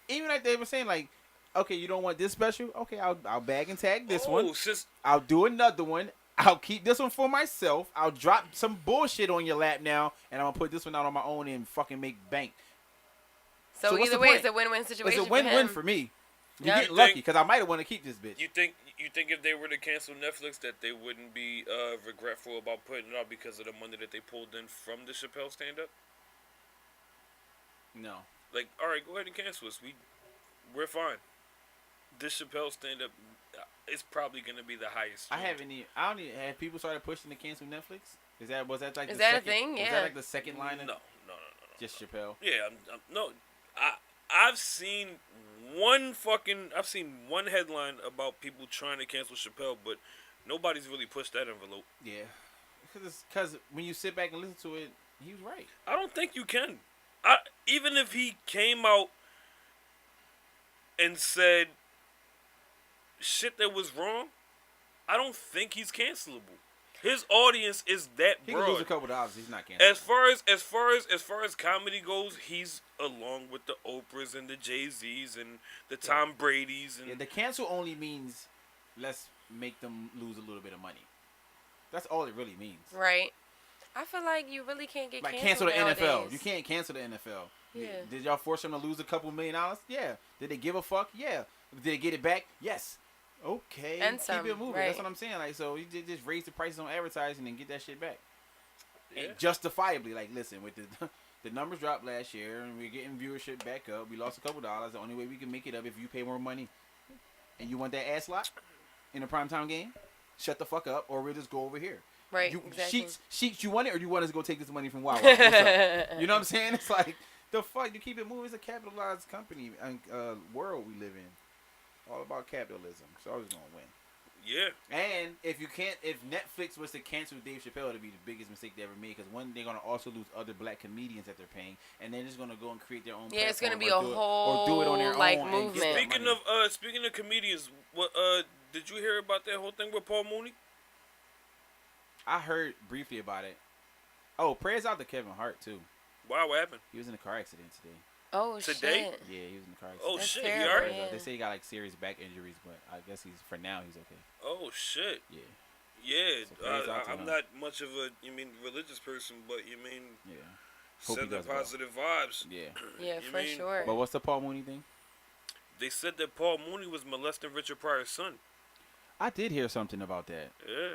A: even like they were saying like, okay, you don't want this special? Okay, I'll bag and tag this one.
C: Since
A: I'll do another one. I'll keep this one for myself. I'll drop some bullshit on your lap now, and I'm gonna put this one out on my own and fucking make bank.
B: So
A: what's
B: either
A: the
B: way,
A: point?
B: it's a win-win situation.
A: It's a win-win
B: for
A: for
B: him.
A: me. You
B: Yeah.
A: get lucky because I might have wanted to keep this bitch.
C: you think if they were to cancel Netflix that they wouldn't be regretful about putting it out because of the money that they pulled in from the Chappelle stand-up?
A: No.
C: Like, all right, go ahead and cancel us. We're fine. This Chappelle stand-up is probably gonna be the highest.
A: I
C: streamed.
A: don't even have people started pushing to cancel Netflix. Was that like
B: Is
A: the
B: that a
A: second,
B: thing?
A: Was
B: Yeah.
A: that like the second line of
C: No.
A: just Chappelle?
C: Yeah, no. I've seen I've seen one headline about people trying to cancel Chappelle, but nobody's really pushed that envelope.
A: Yeah. Because when you sit back and listen to it, he was right.
C: I don't think you can. Even if he came out and said shit that was wrong, I don't think he's cancelable. His audience is that
A: He could lose a
C: broad.
A: couple dollars. He's not canceled.
C: As far as comedy goes, he's along with the Oprahs and the Jay-Z's and the Tom Brady's and
A: Yeah, the cancel only means let's make them lose a little bit of money. That's all it really means.
B: Right. I feel like you really can't get
A: Like
B: canceled
A: cancel the NFL.
B: nowadays.
A: You can't cancel the NFL.
B: Yeah.
A: Did y'all force them to lose a couple $1 million? Yeah. Did they give a fuck? Yeah. Did they get it back? Yes. Okay.
B: And
A: keep
B: some,
A: it moving.
B: right.
A: That's what I'm saying. Like, so you just raise the prices on advertising and get that shit back.
C: Yeah.
A: And justifiably, like, listen, with the numbers dropped last year and we're getting viewership back up. We lost a couple dollars. The only way we can make it up if you pay more money. And you want that ass lot in a primetime game? Shut the fuck up, or we'll just go over here.
B: Right,
A: You,
B: exactly.
A: Sheets, you want it, or you want us to go take this money from Wawa? What's up? You know what I'm saying? It's like, the fuck, you keep it moving. It's a capitalized company and world we live in. All about capitalism. So I was gonna win.
C: yeah.
A: And if Netflix was to cancel Dave Chappelle, it'd be the biggest mistake they ever made. Because one, they're gonna also lose other black comedians that they're paying, and they're just gonna go and create their own.
B: Yeah, it's gonna
A: platform
B: be a
A: or
B: whole
A: do it on their
B: like
A: own and get
B: movement.
A: that
C: Speaking
A: money.
C: of comedians, what did you hear about that whole thing with Paul Mooney?
A: I heard briefly about it. Oh, prayers out to Kevin Hart too.
C: Wow, what happened?
A: He was in a car accident today.
B: Oh
C: Today?
B: shit.
A: Yeah, he was in a car accident.
C: Oh
B: That's
C: shit,
B: terrible,
C: he alright?
B: yeah.
A: They say he got like serious back injuries, but I guess for now he's okay.
C: Oh shit.
A: Yeah.
C: Yeah,
A: prayers out to
C: I'm
A: him.
C: not much of a religious person, but
A: Yeah. Hope he
C: sending
A: does well.
C: positive vibes.
A: Yeah.
B: Yeah,
C: You
B: for
C: mean-
B: sure.
A: But what's the Paul Mooney thing?
C: They said that Paul Mooney was molesting Richard Pryor's son.
A: I did hear something about that.
C: Yeah,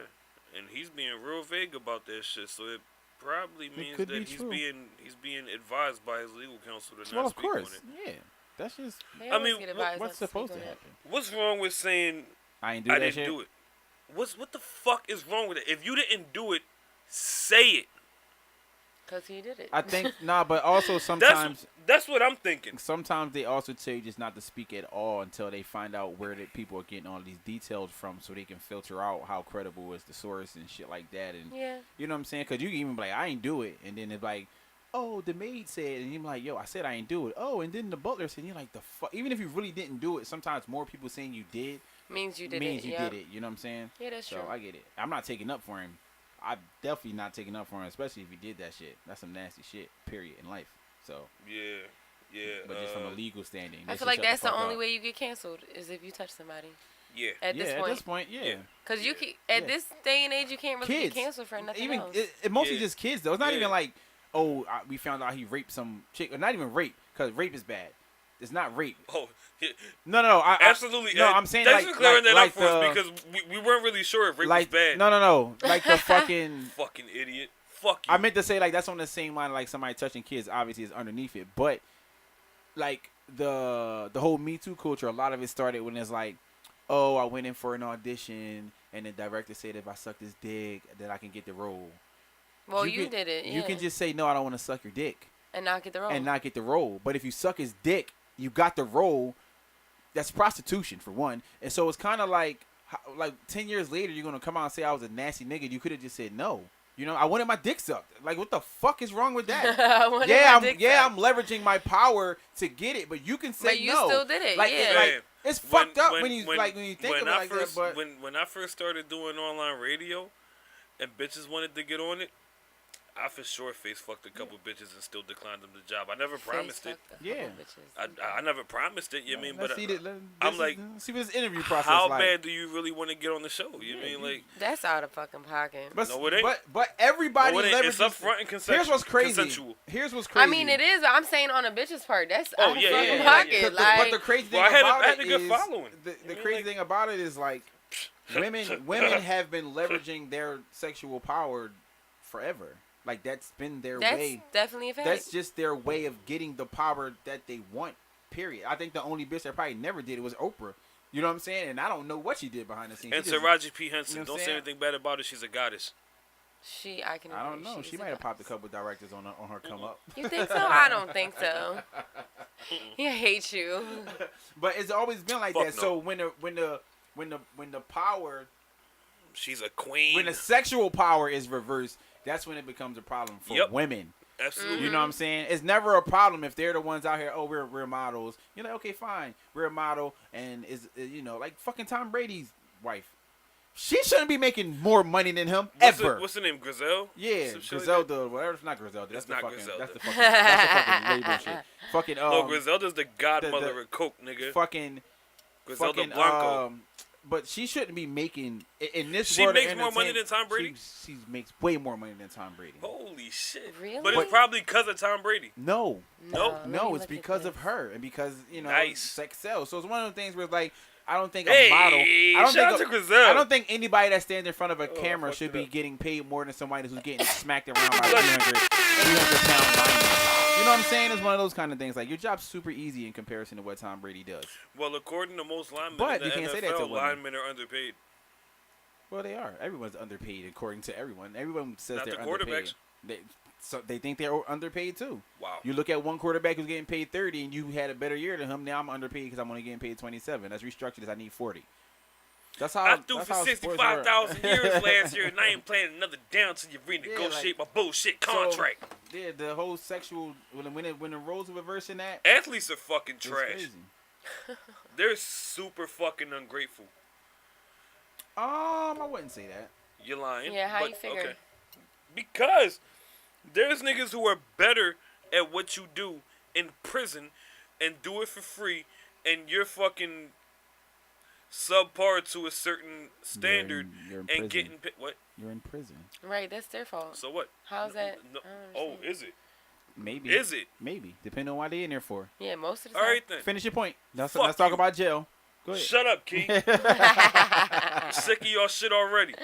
C: and he's being real vague about that shit. So it probably means
A: could
C: that
A: be
C: he's
A: true.
C: being advised by his legal counsel to
A: Well,
C: not
A: of
C: speak on
A: course.
C: it.
A: Yeah. That's just
B: They
C: I
B: always
C: mean,
B: get advised
A: what's
B: not to speak
A: supposed
B: on
A: to
B: it.
A: happen.
C: What's wrong with saying
A: I ain't do
C: I
A: that
C: didn't
A: shit.
C: do it? What the fuck is wrong with it? If you didn't do it, say it.
B: Because he did it.
A: I think but also sometimes
C: That's what I'm thinking.
A: sometimes they also tell you just not to speak at all until they find out where the people are getting all these details from, so they can filter out how credible is the source and shit like that. And
B: Yeah.
A: you know what I'm saying? Because you can even be like, I ain't do it, and then it's like, oh, the maid said, and you're like, yo, I said I ain't do it. Oh, and then the butler said, and you're like, the fuck. Even if you really didn't do it, sometimes more people saying you did
B: Means you did
A: means
B: it.
A: you
B: Yep.
A: did it. You know what I'm saying?
B: Yeah, that's
A: So
B: true.
A: I get it. I'm not taking up for him. I'm definitely not taking up for him, especially if he did that shit. That's some nasty shit, period, in life. So,
C: Yeah.
A: but just from a legal standing,
B: I
A: they
B: feel
A: should
B: like
A: shut
B: that's the
A: fuck
B: only
A: up.
B: way you get canceled is if you touch somebody.
C: Yeah.
B: At this
A: At
B: point.
A: this point, yeah.
C: Yeah.
B: Because you
C: Yeah.
B: can, at
A: Yeah.
B: this day and age, you can't really
A: Kids.
B: get canceled for nothing
A: Even
B: else.
A: it mostly
C: Yeah.
A: just kids though. It's not
C: Yeah.
A: even like, oh, we found out he raped some chick, or not even rape, because rape is bad. It's not rape.
C: Oh, yeah.
A: No.
C: Absolutely.
A: No, I'm saying
C: thanks
A: like
C: for clearing that
A: like
C: up for us because we weren't really sure if rape
A: like
C: was bad.
A: no, like the fucking.
C: Fucking idiot. Fuck you.
A: I meant to say like that's on the same line like somebody touching kids obviously is underneath it, but like the whole Me Too culture, a lot of it started when it's like, oh, I went in for an audition and the director said if I suck this dick then I can get the role.
B: well, you
A: can-
B: did it.
A: You
B: yeah.
A: can just say no, I don't want to suck your dick
B: and not get the role.
A: and not get the role. But if you suck his dick, you got the role. That's prostitution for one, and so it's kind of like 10 years later you're gonna come out and say I was a nasty nigga. You could have just said no. You know, I wanted my dick sucked. Like, what the fuck is wrong with that?
B: I wanted
A: yeah,
B: my dick sucked.
A: I'm leveraging my power to get it, but you can say
B: But you
A: no.
B: still did it,
A: Like,
B: yeah.
A: like, it's fucked up when you think of it like
C: first,
A: that. But
C: when I first started doing online radio, and bitches wanted to get on it, I for sure face fucked a couple bitches and still declined them the job. I never promised it.
A: Yeah.
C: I never promised it. You mean? But
A: I'm
C: like,
A: see what this interview process
C: how
A: like.
C: bad do you really want to get on the show? You mean like?
B: That's out of fucking pocket.
A: But,
C: No, it ain't.
A: But everybody
C: No, it ain't.
A: leverages.
C: It's upfront and consensual.
A: Here's what's crazy.
C: Consensual.
A: Here's what's crazy.
B: I mean, it is. But I'm saying on a bitch's part. That's
C: Oh,
B: out of
C: yeah,
B: fucking
C: yeah,
B: pocket.
C: yeah.
B: Like,
A: But the crazy thing
C: Well, I had
A: about
C: a
A: it
C: good
A: is
C: following.
A: the
C: mean,
A: crazy
C: like-
A: thing about it is like women have been leveraging their sexual power forever. Like that's been their
B: that's
A: way.
B: definitely a fact.
A: That's just their way of getting the power that they want. Period. I think the only bitch that probably never did it was Oprah. You know what I'm saying? And I don't know what she did behind the scenes.
C: And
A: She just-
C: Taraji P. Henson.
A: you know what
C: Don't
A: I'm
C: say
A: saying?
C: anything bad about her. She's a goddess.
B: I can.
A: I don't
B: agree.
A: know.
B: She's
A: She
B: a
A: might have popped a
B: goddess.
A: couple directors on her come up.
B: You think so? I don't think so. He hates you.
A: But it's always been like
C: Fuck
A: that.
C: no.
A: So when the power,
C: She's a queen.
A: when the sexual power is reversed, that's when it becomes a problem for
C: Yep.
A: women.
C: Absolutely.
A: You know what I'm saying? It's never a problem if they're the ones out here. Oh, we're models. You're like, okay, fine, we're a model, and is like fucking Tom Brady's wife. She shouldn't be making more money than him ever.
C: What's her name? Grizel?
A: Yeah,
C: Some shit like
A: Griselda, whatever. It's not Griselda. That's
C: It's
A: the
C: not
A: fucking.
C: Griselda.
A: That's the fucking label shit. Fucking.
C: No, Griselda's the godmother
A: the-
C: of Coke, nigga.
A: Fucking.
C: Griselda
A: fucking.
C: Blanco.
A: But she shouldn't be making in this.
C: She
A: world of
C: makes more money
A: entertainment,
C: than Tom Brady?
A: She makes way more money than Tom Brady.
C: Holy shit.
B: Really?
C: But it's probably because of Tom Brady.
A: No,
C: Nope.
B: let me
A: no,
B: look
A: it's
B: at
A: because of
B: this.
A: her and because
C: Nice.
A: sex sells. So it's one of the things where it's like I don't think
C: Hey,
A: a model. I don't
C: shout out
A: think
C: to Grizel.
A: I don't think anybody that stands in front of a camera
C: fucked
A: should
C: it
A: be
C: up.
A: getting paid more than somebody who's getting smacked around by 300 pound lineman. You know what I'm saying? It's one of those kind of things. Like your job's super easy in comparison to what Tom Brady does.
C: Well, according to most linemen
A: But
C: in the
A: you can't
C: NFL,
A: say that to women.
C: linemen are underpaid.
A: Well, they are. Everyone's underpaid according to everyone. Everyone says
C: Not
A: they're
C: the
A: underpaid.
C: quarterbacks.
A: They think they're underpaid too.
C: Wow.
A: You look at one quarterback who's getting paid 30, and you had a better year than him. Now I'm underpaid because I'm only getting paid 27. That's restructured as I need 40. That's how
C: I threw
A: that's
C: for
A: how sports
C: 65,000
A: work.
C: years last year, and I ain't playing another down till you renegotiate my bullshit contract.
A: So, yeah, the whole sexual when the roles are reversed in that,
C: Athletes are fucking
A: it's
C: trash.
A: crazy.
C: They're super fucking ungrateful.
A: I wouldn't say that.
C: You're lying.
B: Yeah, how
C: but,
B: you figure?
C: Okay. Because there's niggas who are better at what you do in prison and do it for free, and you're fucking subpar to a certain standard
A: you're in
C: and
A: prison.
C: getting what?
A: You're in prison.
B: Right, that's their fault.
C: So what?
B: How's that?
C: No,
B: I don't
C: oh,
B: understand.
C: is it?
A: Maybe.
C: Is it?
A: Maybe. Depending on what they're in there for.
B: Yeah, most of the
C: All
B: time.
C: right then.
A: Finish your point. Let's
C: Fuck
A: talk
C: you.
A: about jail. Go ahead.
C: Shut up, Key. Sick of y'all shit already.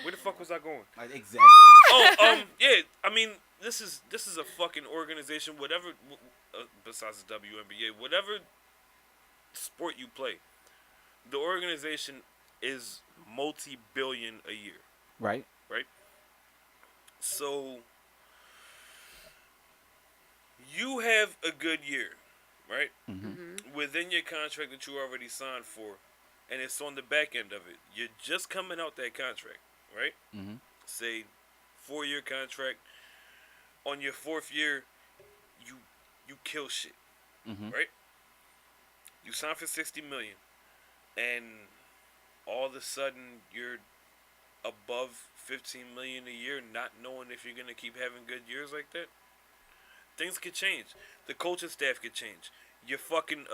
C: Where the fuck was I going?
A: Exactly.
C: Oh, yeah. I mean, this is a fucking organization. Whatever, besides the WNBA, whatever sport you play, the organization is multi-billion a year.
A: Right.
C: Right. So you have a good year, right?
A: Mm-hmm.
C: Within your contract that you already signed for, and it's on the back end of it. You're just coming out that contract, right?
A: Mm-hmm.
C: Say 4-year contract. On your 4th year, you kill shit,
A: Mm-hmm.
C: right? You sign for $60 million, and all of a sudden you're above $15 million a year, not knowing if you're gonna keep having good years like that. Things could change. The coaching staff could change. Your fucking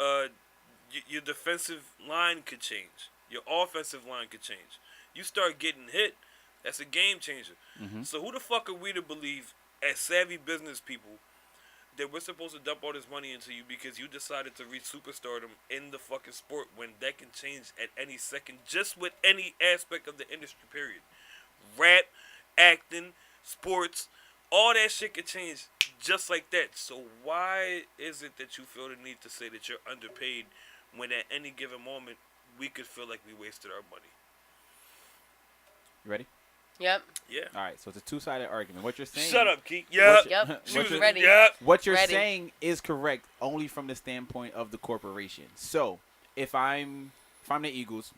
C: your defensive line could change. Your offensive line could change. You start getting hit, that's a game changer.
A: Mm-hmm.
C: So who the fuck are we to believe, as savvy business people, that we're supposed to dump all this money into you because you decided to reach superstardom in the fucking sport when that can change at any second, just with any aspect of the industry, period. Rap, acting, sports, all that shit could change just like that. So why is it that you feel the need to say that you're underpaid when at any given moment we could feel like we wasted our money?
A: You ready?
B: Yep.
C: Yeah.
A: All right. So it's a two-sided argument. What you're saying.
C: Shut up, Keith. Yep.
B: Yep.
C: She was
B: Ready.
C: Yep.
A: What you're
B: Ready.
A: saying is correct only from the standpoint of the corporation. So if I'm the Eagles,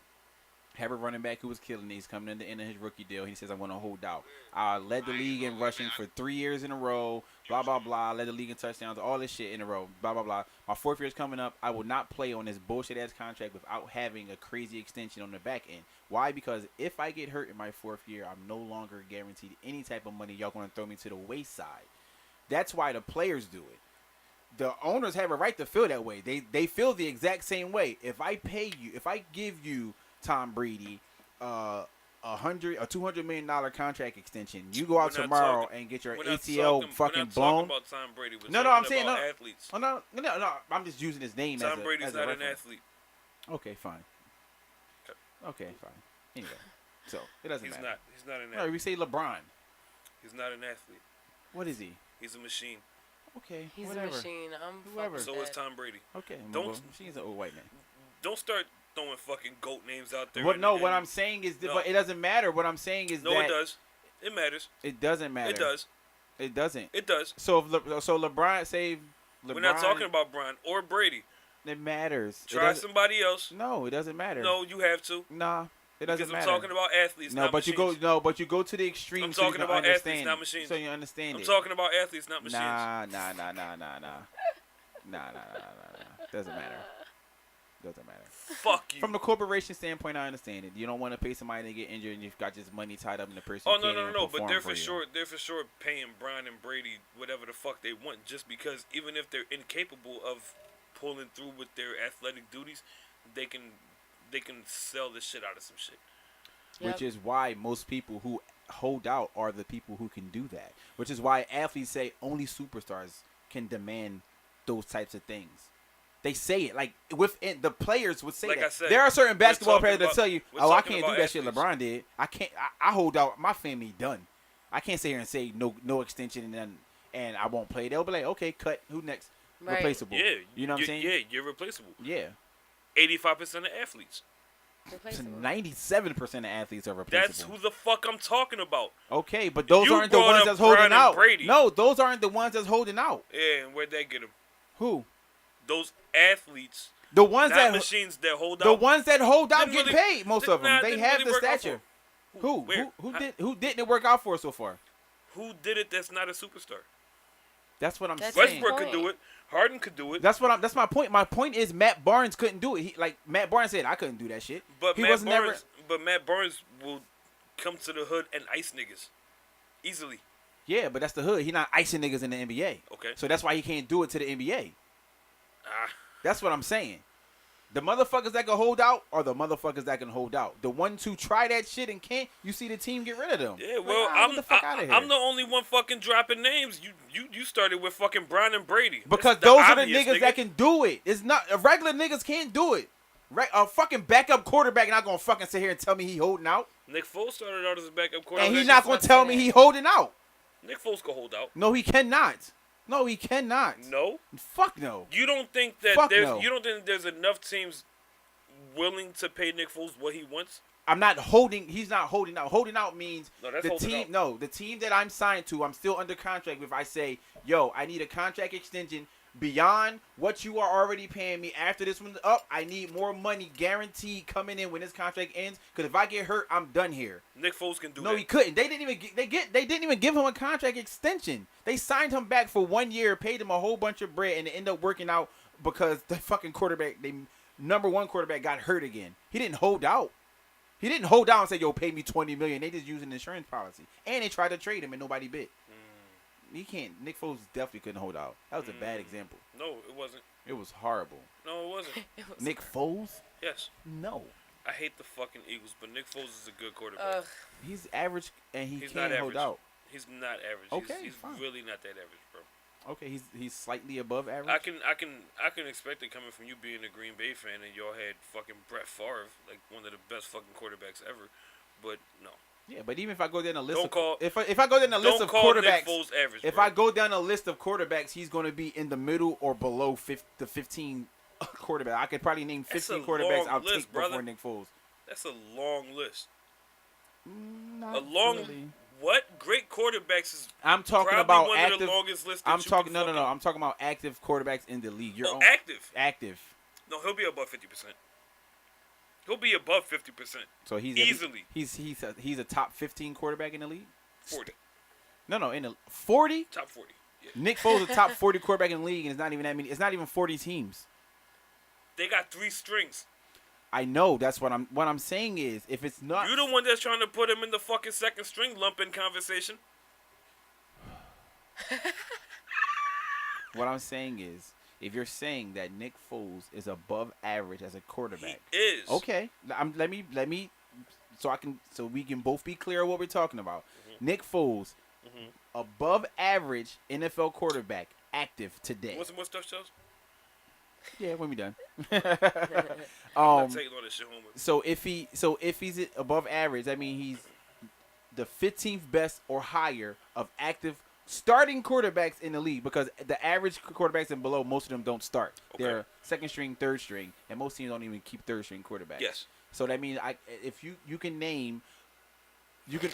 A: have a running back who was killing it. He's coming in the end of his rookie deal. He says, I want to hold out. I led the league in rushing for 3 years in a row. Blah, blah, blah. Led the league in touchdowns. All this shit in a row. Blah, blah, blah. My 4th year is coming up. I will not play on this bullshit-ass contract without having a crazy extension on the back end. Why? Because if I get hurt in my 4th year, I'm no longer guaranteed any type of money. Y'all going to throw me to the wayside. That's why the players do it. The owners have a right to feel that way. They feel the exact same way. If I pay you, if I give you Tom Brady $200 million contract extension, you go out
C: We're not
A: tomorrow
C: talking-
A: and get your
C: we're not
A: ACL
C: talking-
A: fucking
C: we're not
A: blown.
C: talking about Tom Brady. We're
A: No,
C: talking
A: I'm saying
C: about
A: no.
C: athletes.
A: Oh, no. I'm just using his name
C: Tom
A: as
C: Brady's
A: as a
C: not an
A: reference.
C: athlete.
A: Okay, fine. Okay, fine. Anyway, so it doesn't
C: He's
A: matter.
C: not. He's not an
A: No,
C: athlete.
A: we say LeBron.
C: He's not an athlete.
A: What is he?
C: He's a machine.
A: Okay,
B: He's
A: whatever.
B: a machine. I'm
A: Whoever.
B: fucking
C: So is
B: dead.
C: Tom Brady.
A: Okay,
C: Don't-
A: well, she's an old white man.
C: Don't start throwing fucking GOAT names out there.
A: What?
C: and-
A: No,
C: and-
A: what I'm saying is,
C: No.
A: but it doesn't matter. What I'm saying is
C: No,
A: that
C: it does. It matters.
A: it doesn't matter.
C: It does.
A: It doesn't.
C: It does.
A: So if LeBron say LeBron,
C: We're not talking about Brian or Brady.
A: It matters. It
C: Try
A: doesn't-
C: somebody else.
A: No, it doesn't matter.
C: No, you have to.
A: Nah, it doesn't
C: Because
A: matter.
C: I'm talking about athletes,
A: no,
C: not
A: but
C: machines.
A: you go to the extreme.
C: I'm
A: so you
C: talking
A: can
C: about athletes,
A: understand
C: not
A: it.
C: machines.
A: So you understand
C: I'm
A: it.
C: talking about athletes, not machines.
A: Nah. Doesn't matter. Doesn't matter.
C: Fuck you.
A: From the corporation standpoint, I understand it. You don't want to pay somebody to get injured, and you've got this money tied up in the person.
C: Oh
A: who
C: no
A: can't
C: no
A: even
C: no! But
A: perform
C: they're
A: for
C: for
A: you.
C: sure. They're for sure paying Brian and Brady whatever the fuck they want, just because even if they're incapable of pulling through with their athletic duties, they can sell the shit out of some shit.
A: Which
B: Yep.
A: is why most people who hold out are the people who can do that. Which is why athletes say only superstars can demand those types of things. They say it like within the players would say
C: Like
A: that.
C: I said,
A: there are certain basketball
C: talking
A: players that
C: about-
A: tell you,
C: we're
A: "Oh, I
C: talking
A: can't do
C: about
A: that shit
C: athletes.
A: LeBron did. I can't. I hold out. My family done. I can't sit here and say no extension and I won't play. They'll be like, okay, cut. Who next?
B: Right.
A: Replaceable.
C: Yeah,
A: You know what I'm saying?
C: Yeah, you're replaceable.
A: Yeah.
C: 85% of athletes.
B: Replaceable.
A: 97% of athletes are replaceable.
C: That's who the fuck I'm talking about.
A: Okay, but those
C: You
A: aren't the
C: brought
A: ones
C: up
A: that's holding
C: Brian and
A: out.
C: Brady.
A: No, those aren't the ones that's holding out.
C: Yeah, and where'd they get them?
A: Who?
C: Those athletes,
A: The ones
C: not
A: that
C: machines that hold out.
A: the ones that hold out
C: Didn't
A: get
C: really-
A: paid. Most
C: did-
A: of them.
C: nah,
A: They
C: didn't
A: have
C: really
A: the
C: work out
A: stature.
C: for.
A: Who?
C: Where? How-
A: Who didn't it work out for so far?
C: Who did it? That's not a superstar.
A: That's what I'm
B: That's
A: saying.
C: Westbrook could do it. Harden could do it.
A: That's my point. My point is Matt Barnes couldn't do it. He like Matt Barnes said I couldn't do that shit.
C: But
A: he
C: Matt
A: was
C: Barnes, Matt Barnes will come to the hood and ice niggas easily.
A: Yeah, but that's the hood. He not icing niggas in the NBA.
C: Okay.
A: So that's why he can't do it to the NBA.
C: Ah,
A: That's what I'm saying. The motherfuckers that can hold out are the motherfuckers that can hold out. The ones who try that shit and can't, you see the team get rid of them.
C: Yeah, well,
A: get the fuck out of here.
C: I'm the only one fucking dropping names. You started with fucking Brian and Brady.
A: Because
C: That's
A: those are the
C: obvious,
A: niggas that can do it. It's not regular niggas can't do it. A fucking backup quarterback not gonna fucking sit here and tell me he holding out.
C: Nick Foles started out as a backup quarterback.
A: And he's not gonna tell me he holding out.
C: Nick Foles can hold out.
A: No, he cannot. No, he cannot.
C: No.
A: Fuck no.
C: You don't think that
A: Fuck
C: there's
A: no.
C: you don't think there's enough teams willing to pay Nick Foles what he wants?
A: I'm not holding. He's not holding out. Holding out means
C: No, that's
A: the
C: holding
A: team.
C: out.
A: No, the team that I'm signed to, I'm still under contract with. I say, yo, I need a contract extension beyond what you are already paying me. After this one's up, I need more money guaranteed coming in when this contract ends. Because if I get hurt, I'm done here.
C: Nick Foles can do that.
A: No, he couldn't. They didn't even give him a contract extension. They signed him back for 1 year, paid him a whole bunch of bread, and it ended up working out because the fucking quarterback, they number one quarterback, got hurt again. He didn't hold out. He didn't hold out and say, yo, pay me $20 million. They just used an insurance policy. And they tried to trade him and nobody bid. He can't. Nick Foles definitely couldn't hold out. That was a bad example.
C: No, it wasn't.
A: It was horrible.
C: No, it wasn't.
A: Nick Foles?
C: Yes.
A: No.
C: I hate the fucking Eagles, but Nick Foles is a good quarterback.
A: He's average and he's
C: not
A: can't hold
C: average.
A: out.
C: He's not average.
A: Okay,
C: he's
A: fine.
C: really not that average, bro.
A: Okay, he's slightly above average.
C: I can expect it coming from you being a Green Bay fan and y'all had fucking Brett Favre, like one of the best fucking quarterbacks ever. But no.
A: Yeah, but even if I go down a list
C: Don't
A: of
C: call-
A: if I go down a list
C: Don't
A: of
C: call Nick
A: quarterbacks,
C: Foles average,
A: if
C: bro.
A: I go down a list of quarterbacks, he's going to be in the middle or below the 15 quarterback. I could probably name
C: That's
A: 15
C: a
A: quarterbacks
C: long
A: I'll
C: list,
A: take
C: brother.
A: before Nick Foles.
C: That's a long list.
A: Not
C: A long
A: really.
C: what? Great quarterbacks is
A: I'm talking
C: probably
A: about
C: one
A: active.
C: of the longest lists. That
A: I'm
C: you
A: talking
C: can
A: no. I'm talking about active quarterbacks in the league. Your
C: Oh,
A: own
C: active.
A: active.
C: No, he'll be above 50%. He'll be above 50%.
A: So he's
C: Easily.
A: He's a top 15 quarterback in the league.
C: 40.
A: No, in the 40.
C: Top 40. Yeah.
A: Nick Foles is a top 40 quarterback in the league, and it's not even that many. It's not even 40 teams.
C: They got 3 strings.
A: I know. That's what I'm saying is if it's not.
C: You the one that's trying to put him in the fucking second string lumping conversation.
A: What I'm saying is if you're saying that Nick Foles is above average as a quarterback,
C: He is.
A: okay. Let me so we can both be clear on what we're talking about.
C: Mm-hmm.
A: Nick Foles, above average NFL quarterback, active today.
C: What's more stuff, Charles?
A: Yeah, when we done.
C: I'm not taking all this shit home with me.
A: So if he's above average, that means he's the 15th best or higher of active starting quarterbacks in the league, because the average quarterbacks and below, most of them don't start.
C: Okay.
A: They're second string, third string, and most teams don't even keep third string quarterbacks.
C: Yes.
A: So that means if you can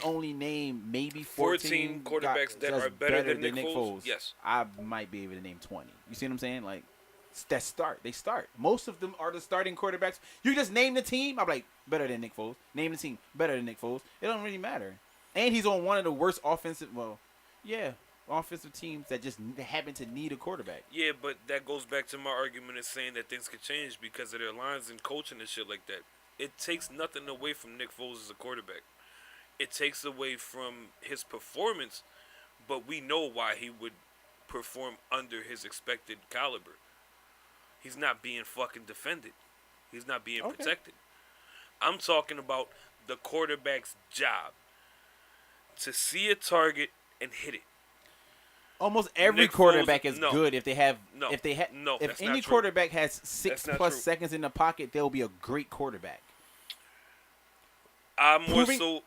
A: only name maybe 14
C: quarterbacks that
A: just
C: are better than Nick Foles. Yes.
A: I might be able to name 20. You see what I'm saying? Like, that start. They start. Most of them are the starting quarterbacks. You just name the team, I'm like, better than Nick Foles. Name the team, better than Nick Foles. It don't really matter. And he's on one of the worst offensive teams that just happen to need a quarterback.
C: Yeah, but that goes back to my argument of saying that things could change because of their lines and coaching and shit like that. It takes nothing away from Nick Foles as a quarterback. It takes away from his performance, but we know why he would perform under his expected caliber. He's not being fucking defended. He's not being protected. I'm talking about the quarterback's job to see a target and hit it.
A: Almost every
C: Nick
A: quarterback
C: Foles-
A: is
C: no.
A: good if they have
C: No.
A: if they have
C: No,
A: if
C: that's
A: any
C: not true.
A: quarterback has 6+
C: That's not true.
A: seconds in the pocket, they'll be a great quarterback.
C: I'm more
A: Proving-
C: so.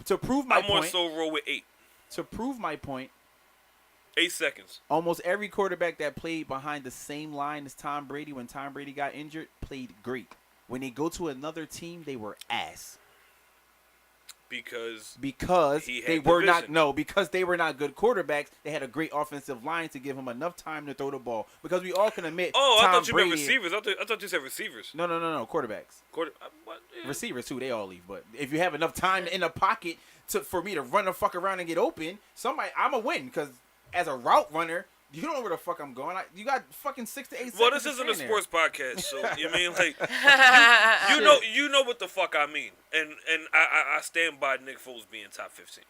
A: To prove my
C: I'm more
A: point.
C: so roll with 8.
A: To prove my point,
C: 8 seconds.
A: almost every quarterback that played behind the same line as Tom Brady when Tom Brady got injured played great. When they go to another team, they were ass.
C: Because he had
A: they
C: the
A: were not
C: vision.
A: because they were not good quarterbacks. They had a great offensive line to give him enough time to throw the ball. Because we all can admit,
C: Oh,
A: Tom
C: I thought you
A: Brady,
C: meant receivers. I thought you said receivers.
A: No, quarterbacks.
C: What? Yeah.
A: Receivers too, they all leave. But if you have enough time in the pocket for me to run the fuck around and get open, I'm a win. Because as a route runner, you don't know where the fuck I'm going. You got fucking 6 to 8 seconds.
C: Well, this
A: to
C: isn't a
A: stand
C: sports podcast, so you mean like
B: Uh-huh.
C: you know what the fuck I mean, and I stand by Nick Foles being top 15.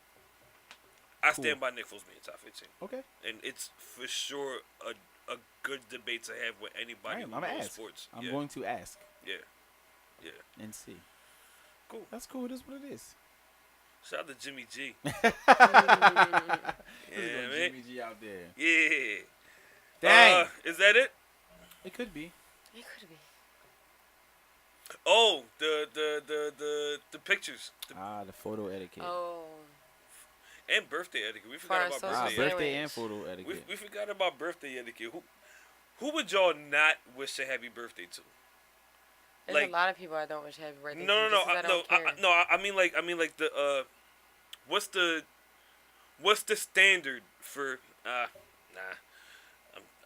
C: I stand by Nick Foles being top 15,
A: there. Okay.
C: and it's for sure a good debate to have with anybody
A: I'm
C: who
A: gonna
C: knows
A: ask.
C: sports.
A: I'm
C: yeah.
A: going to ask
C: Yeah. Yeah.
A: and see.
C: Cool.
A: That's cool. It is what it is.
C: Shout out to Jimmy G.
A: Yeah,
C: man.
A: Jimmy G out there.
C: Yeah.
A: Dang.
C: Is that it?
A: It could be.
B: It could be.
C: Oh, the pictures.
A: The photo etiquette.
B: Oh.
C: And birthday etiquette. We
B: For
C: forgot
B: our
C: about
B: social
A: Ah,
C: birthday etiquette.
A: birthday
B: sandwich.
A: and photo etiquette.
C: We forgot about birthday etiquette. Who would y'all not wish a happy birthday to?
B: There's
C: Like-
B: a lot of people I don't wish happy birthday.
C: No,
B: to, just 'cause I
C: no,
B: don't care.
C: no. I mean like the what's the standard for nah.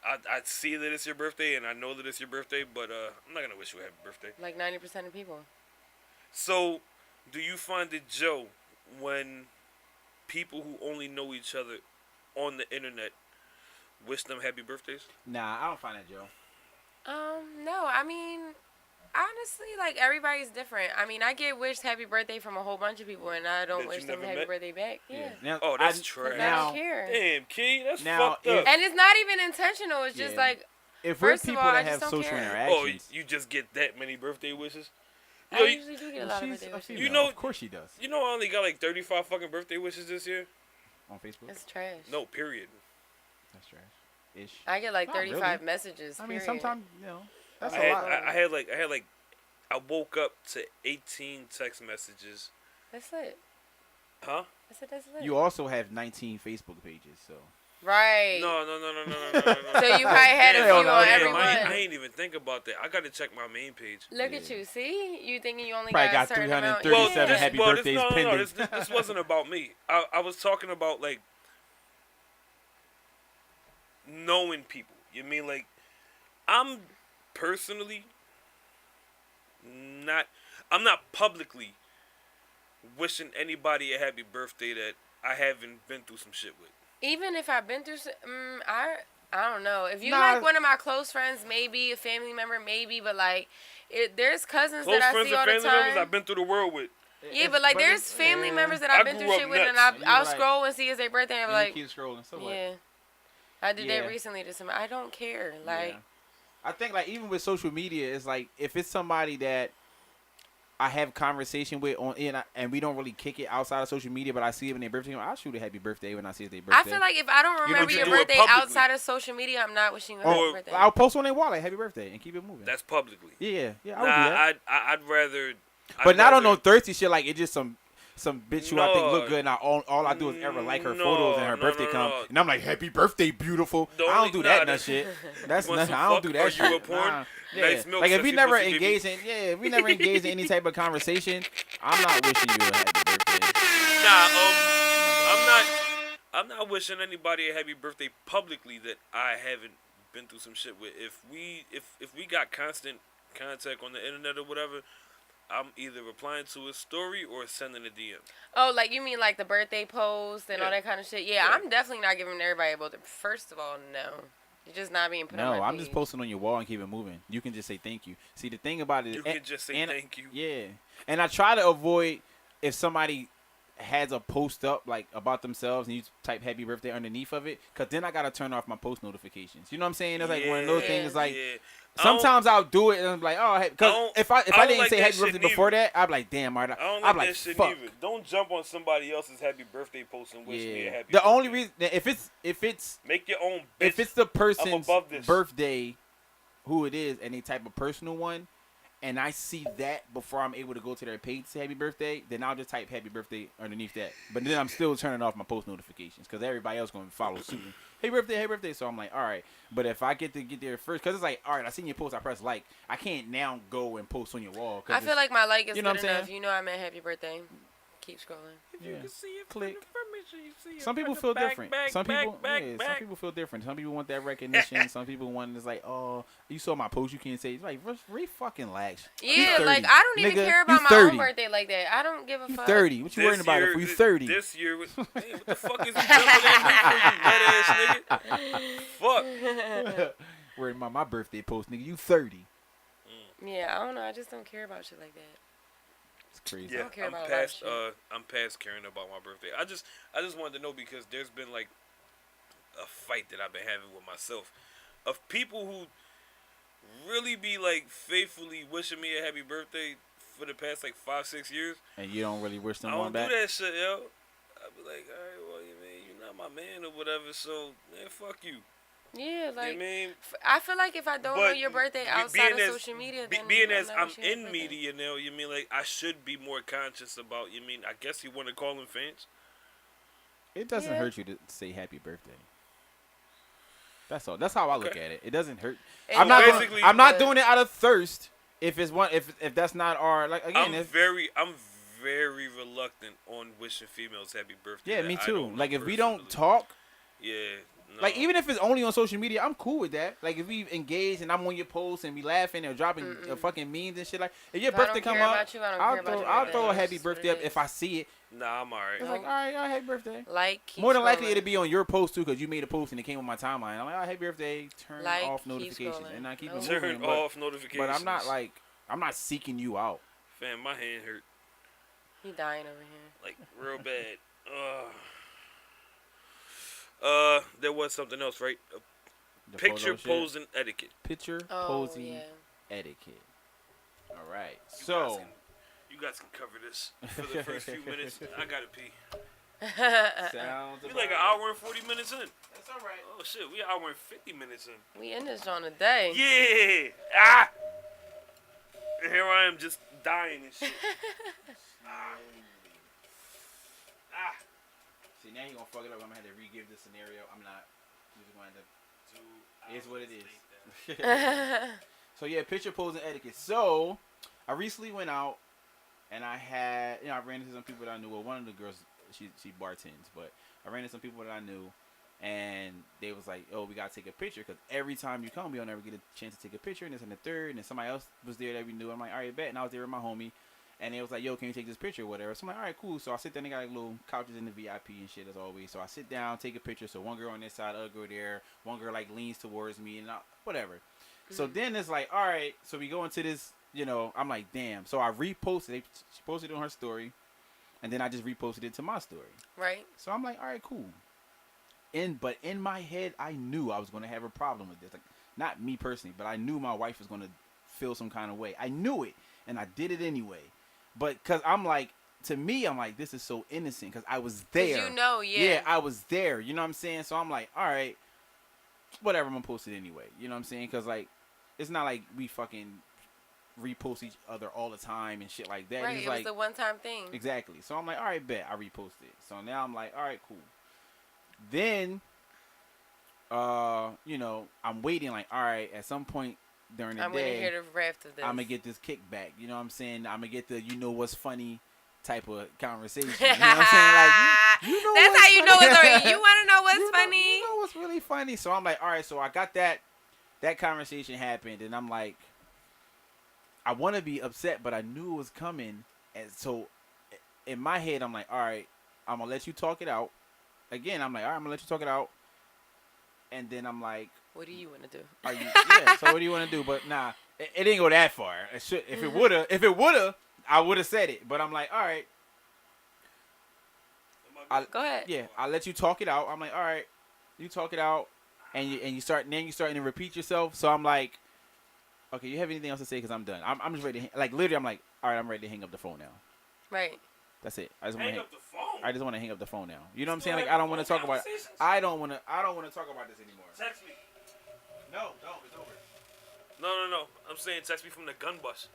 C: I see that it's your birthday and I know that it's your birthday, but I'm not gonna wish you a happy birthday.
B: Like 90% of people.
C: So, do you find it Joe when people who only know each other on the internet wish them happy birthdays?
A: Nah, I don't find that, Joe.
B: No, I mean, honestly, like, everybody's different. I mean, I get wished happy birthday from a whole bunch of people, and I don't
C: That you
B: wish them
C: never
B: happy
C: met?
B: birthday back. Yeah.
A: Now,
C: Oh, that's
B: Because
C: trash.
B: I
A: Now-
B: don't care.
C: Damn, Key, that's
A: Now,
C: fucked up.
B: And it's not even intentional. It's just
A: Yeah.
B: like,
A: if we're
B: First of
A: people
B: all, I
A: that
B: just
A: have
B: don't
A: social
B: care.
C: Oh,
A: interactions,
C: you just get that many birthday wishes?
B: I
C: Yo,
B: usually do get a lot of
A: she's
B: birthday
A: a
B: wishes.
A: female.
C: You know-
A: of course she does.
C: You know I only got like 35 fucking birthday wishes this year?
A: On Facebook,
B: It's trash.
C: No, period.
A: that's trash. Ish.
B: I get like
A: Not
B: 35
A: really.
B: messages.
A: I mean,
B: period.
A: sometimes that's
C: I
A: a
C: had,
A: lot.
C: I had like I woke up to 18 text messages.
B: That's lit.
C: Huh?
B: I said that's lit.
A: You also have 19 Facebook pages, so
B: Right.
C: No.
B: So you probably had a
A: Hell
B: few
A: no,
B: on
A: damn,
B: every
C: I
B: one.
C: ain't even think about that. I got to check my main page.
B: Look at
A: Yeah.
B: you. See? You thinking you only
A: Probably
B: got
A: got
B: a certain
A: 330
B: amount.
A: 37
B: Yeah.
A: happy
C: well,
A: birthdays
C: no,
A: pending.
C: this wasn't about me. I was talking about like knowing people. You mean like I'm personally I'm not publicly wishing anybody a happy birthday that I haven't been through some shit with.
B: Even if I've been through, I don't know. If you
A: Nah.
B: like one of my close friends, maybe a family member, maybe. But like, there's cousins
C: Close
B: that I
C: friends
B: see
C: and
B: all the
C: family members
B: time.
C: I've been through the world with.
B: Yeah, but like, there's family members that I've been
C: grew
B: through
C: up
B: shit with, and
C: nuts.
A: And you
B: I'll
A: like-
B: scroll and see it's their birthday, and I'm
A: and
B: like,
A: you keep scrolling. So what?
B: yeah. I did
A: Yeah.
B: that recently to somebody. I don't care. Like,
A: Yeah. I think like even with social media, it's like if it's somebody that I have conversation with and we don't really kick it outside of social media, but I see it when their birthday, I'll shoot a happy birthday when I see it's their birthday.
B: I feel like if I don't
C: You
B: remember
C: don't
B: your
C: do it
B: birthday
C: publicly.
B: outside of social media, I'm not wishing you a
C: Or-
B: happy birthday.
A: I'll post on their wall like happy birthday and keep it moving.
C: That's publicly.
A: yeah, I would do
C: Nah,
A: that.
C: I'd rather.
A: But not on no
C: rather-
A: thirsty shit. Like it's just some bitch who I think look
C: No.
A: good, and all I do is ever like her
C: No,
A: photos and her
C: no,
A: birthday
C: no,
A: come,
C: no.
A: and I'm like, happy birthday, beautiful.
C: The
A: I
C: only-
A: don't do
C: nah,
A: that
C: that-
A: shit. That's
C: Want
A: nothing.
C: some
A: I don't
C: fuck?
A: do
C: Are
A: that
C: you
A: shit.
C: a porn?
A: Nah.
C: Nice
A: Yeah.
C: milk,
A: Like if we
C: sexy
A: never
C: pussy, baby.
A: engage in any type of conversation, I'm not wishing you a happy birthday.
C: I'm not wishing anybody a happy birthday publicly that I haven't been through some shit with. If we got constant contact on the internet or whatever, I'm either replying to a story or sending a DM.
B: Oh, like you mean like the birthday post and all
C: Yeah.
B: that kind of shit? Yeah,
C: Yeah.
B: I'm definitely not giving everybody a birthday. First of all, no. You're just not being put on
A: No,
B: my
A: I'm just
B: page.
A: posting on your wall and keep it moving. You can just say thank you. See, the thing about it,
C: You can just say
A: and-
C: thank you.
A: Yeah, and I try to avoid if somebody has a post up like about themselves and you type happy birthday underneath of it, cause then I gotta turn off my post notifications. You know what I'm saying? It's like one of those
B: Yeah.
A: things. Like
C: Yeah.
A: sometimes I'll do it and I'm like, oh, hey, cause
C: don't-
A: if
C: I
A: I
C: don't
A: didn't
C: like
A: say
C: that
A: happy
C: shit
A: birthday before
C: neither.
A: that, I'd be like, damn, Marta.
C: I don't
A: I'd
C: like
A: be
C: that shit
A: fuck.
C: either. Don't jump on somebody else's happy birthday post and wish me a
A: Yeah.
C: happy
A: The
C: birthday.
A: only reason if it's
C: Make your own bitch.
A: if it's the person's
C: above this.
A: birthday, who it is, and they type of personal one, and I see that before I'm able to go to their page to say happy birthday, then I'll just type happy birthday underneath that. But then I'm still turning off my post notifications because everybody else going to follow suit. Hey birthday. So I'm like, all right. But if I get there first, because it's like, all right, I seen your post, I press like. I can't now go and post on your wall. 'Cause
B: I feel like my like is
A: you know
B: good
A: what I'm
B: enough.
A: saying?
B: You know I meant happy birthday. Keep scrolling.
A: Yeah.
C: see it
A: Click.
C: you see it
A: Some people
C: from
A: feel
C: the back,
A: different.
C: back,
A: Some people,
C: back,
A: some
C: back.
A: people feel different. Some people want that recognition. Some people want it's like, oh, you saw my post, you can't say. It's like, fucking lax. You
B: Yeah,
A: 30.
B: like I don't even
A: Nigga,
B: care
A: you
B: about my
A: 30.
B: own birthday like that. I don't give a
A: You
B: fuck.
A: 30. What you worrying about it for you 30?
C: This year, man, what the fuck is you jumping at me for, you nut ass nigga? Fuck.
A: Worrying about my birthday post, nigga. You 30.
B: Yeah, I don't know. I just don't care about shit like that.
A: It's crazy.
C: Yeah,
B: don't care
C: I'm
B: about a lot of
C: past.
B: shit.
C: I'm past caring about my birthday. I just wanted to know because there's been like a fight that I've been having with myself of people who really be like faithfully wishing me a happy birthday for the past like 5-6 years.
A: And you don't really wish them
C: I
A: one
C: don't
A: back?
C: do that shit, yo. I be like, all right, well, you mean you're not my man or whatever, so man, fuck you.
B: Yeah, like
C: You mean?
B: I feel like if I don't know your birthday outside of social media, then
C: being
B: I'm
C: as
B: not
C: I'm
B: wishing you
C: in
B: happy birthday.
C: media now, you mean like I should be more conscious about. You mean I guess you want to call them fans?
A: It doesn't
B: Yeah.
A: hurt you to say happy birthday. That's all. That's how I look
C: Okay.
A: at it. It doesn't hurt.
B: And
A: I'm not.
C: basically-
A: I'm not doing it out of thirst. If it's one, if that's not our like again.
C: I'm very reluctant on wishing females happy birthday.
A: Yeah,
C: that
A: me
C: I
A: too.
C: don't know
A: Like if we
C: personally.
A: don't talk,
C: Yeah. No.
A: like even if it's only on social media, I'm cool with that. Like if we engage and I'm on your post and we laughing or dropping fucking memes and shit. Like if your
B: If I
A: birthday
B: don't
A: come
B: care
A: up,
B: about you, I don't
A: I'll
B: care about
A: throw
B: your
A: I'll
B: birthday.
A: throw a
B: That's
A: happy
B: just what
A: birthday
B: it
A: up
B: is.
A: if I see it.
C: Nah, I'm alright.
A: It's like all right, happy birthday.
B: Like keep
A: More than likely
B: scrolling.
A: it'll be on your post too because you made a post and it came on my timeline. I'm like, oh, happy birthday. Turn
B: Like,
A: off
B: keep
A: notifications
B: scrolling.
A: and I keep
B: No.
A: it
C: Turn
A: moving. But,
C: off notifications.
A: but I'm not like I'm not seeking you out.
C: Fam, my hand hurt
B: He dying over here.
C: like real bad. There was something else, right?
A: The
C: Picture
A: photo shit.
C: posing etiquette.
A: Picture
B: Oh
A: posing
B: yeah.
A: etiquette. All right. So
C: You guys can cover this for the first few minutes. I gotta pee.
A: sounds
C: We like an hour and 40 minutes in.
A: That's all right.
C: Oh shit, we an hour and 50 minutes in.
B: We in this on a day.
C: Yeah. Ah. And here I am just dying and shit. Ah.
A: See, now you gonna fuck it up. I'm gonna have to re-give the scenario. I'm not. I'm just going to. It's what it is. So yeah, picture posing etiquette. So I recently went out and I had, I ran into some people that I knew. Well, one of the girls, she bartends, but I ran into some people that I knew, and they was like, "Oh, we gotta take a picture because every time you come, we don't ever get a chance to take a picture." And this and the third, and then somebody else was there that we knew. I'm like, "All right, bet." And I was there with my homie, and they was like, "Yo, can you take this picture or whatever?" So I'm like, "All right, cool." So I sit down. They got like little couches in the VIP and shit as always. So I sit down, take a picture. So one girl on this side, other girl there. One girl like leans towards me and whatever. So then it's like, all right. So we go into this. I'm like, damn. So I reposted it. She posted it on her story, and then I just reposted it to my story.
B: Right.
A: So I'm like, all right, cool. But in my head, I knew I was gonna have a problem with this. Like, not me personally, but I knew my wife was gonna feel some kind of way. I knew it, and I did it anyway. But cause I'm like, to me, I'm like, this is so innocent because I was there. Yeah, I was there. You know what I'm saying? So I'm like, all right, whatever. I'm gonna post it anyway. You know what I'm saying? Cause like, it's not like we fucking repost each other all the time and shit like that.
B: Right.
A: It's
B: It
A: like,
B: was a one-time thing.
A: exactly. So I'm like, all right, bet. I reposted it. So now I'm like, all right, cool. Then, I'm waiting. Like, all right, at some point during the
B: I'm gonna
A: day,
B: hear the raft of this.
A: I'm gonna get this kickback. You know what I'm saying? I'm gonna get the what's funny type of conversation. You know what I'm saying? Like, you know
B: That's
A: what's
B: how you know
A: funny.
B: it's already. You want to know what's funny?
A: You know what's really funny? So I'm like, all right. So I got that conversation happened, and I'm like, I want to be upset, but I knew it was coming, and so in my head, I'm like, all right, I'm gonna let you talk it out. Again, I'm like, all right, I'm gonna let you talk it out, and then I'm like,
B: What do you want to do?
A: are you? Yeah. So what do you want to do? But nah, it didn't go that far. It should. If it woulda, I would have said it. But I'm like, all right.
B: Go ahead.
A: Yeah, I'll let you talk it out. I'm like, all right, you talk it out, and you starting to repeat yourself. So I'm like, okay, you have anything else to say? Because I'm done. I'm just ready to literally. I'm like, all right, I'm ready to hang up the phone now.
B: Right.
A: That's it. I just want
C: Hang
A: to.
C: up the phone.
A: I just want to hang up the phone now. You know what I'm
C: Still
A: saying? Like
C: having
A: I don't want to
C: phone
A: talk about.
C: conversations?
A: I don't want to talk about this anymore.
C: Text me.
A: No, it's over.
C: No. I'm saying text me from the gun bus.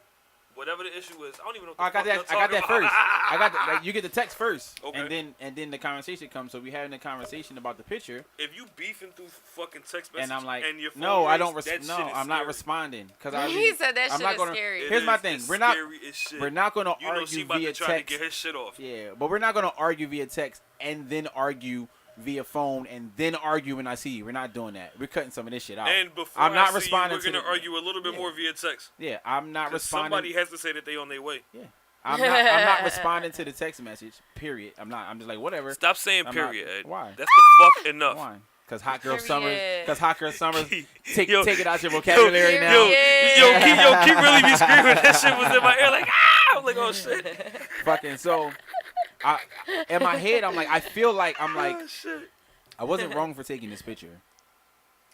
C: Whatever the issue is, I don't even know.
A: I got that. I got that first. I got that. Like, you get the text first,
C: Okay.
A: and then the conversation comes. So we having a conversation about the picture,
C: If you beefing through fucking text messages
A: and I'm like,
C: and your phone
A: no, I
C: rings,
A: don't.
C: that shit is
A: I'm not
C: scary.
A: responding because
B: He said that
A: I'm
B: shit
A: not
B: is
A: gonna,
B: scary.
C: It
A: Here's my
C: is.
A: thing.
C: It's
A: We're not
C: scary as shit.
A: going to
C: You know she
A: argue
C: about
A: via
C: to try
A: text.
C: to get his shit off.
A: Yeah, but we're not going to argue via text and then argue via phone and then argue when I see you. We're not doing that. We're cutting some of this shit out.
C: And before
A: I'm not
C: I see
A: responding
C: you,
A: to
C: we're gonna
A: the-
C: argue a little bit
A: Yeah.
C: more via text.
A: Yeah, I'm not
C: 'Cause
A: responding.
C: somebody has to say that they on their way.
A: Yeah. I'm not responding to the text message. Period. I'm not. I'm just like whatever.
C: Stop saying
A: I'm
C: period,
A: not-
C: Ed.
A: Why?
C: That's the fuck enough.
A: Why? Because hot girl
B: Period.
A: summers. Because hot girl summers. Take
C: Yo,
A: it out your vocabulary
B: yo,
A: now.
C: Keep really be screaming. That shit was in my ear like ah. I'm like oh shit.
A: Fucking so. In my head, I'm like, I feel like I'm like,
C: Oh, shit.
A: I wasn't wrong for taking this picture.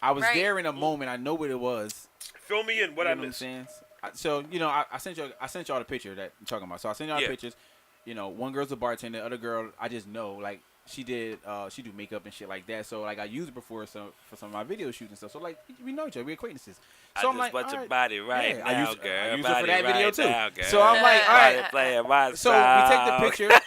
A: I was
B: Right.
A: there in a moment. I know what it was.
C: Fill me in. What
A: You
C: I
A: know what I'm
C: missed.
A: saying? So I sent y'all the picture that I'm talking about. So I sent y'all the pictures. One girl's a bartender, the other girl I just know like she do makeup and shit like that. So like I used her before for some of my video shoots and stuff. So like we know each other, we acquaintances. So I'm like,
D: want your
A: alright.
D: body right
A: Yeah,
D: now,
A: I
D: girl.
A: used her for that
D: Body
A: video
D: right
A: too.
D: now, girl.
A: So I'm like, all right.
D: Playing my
A: So we take the picture.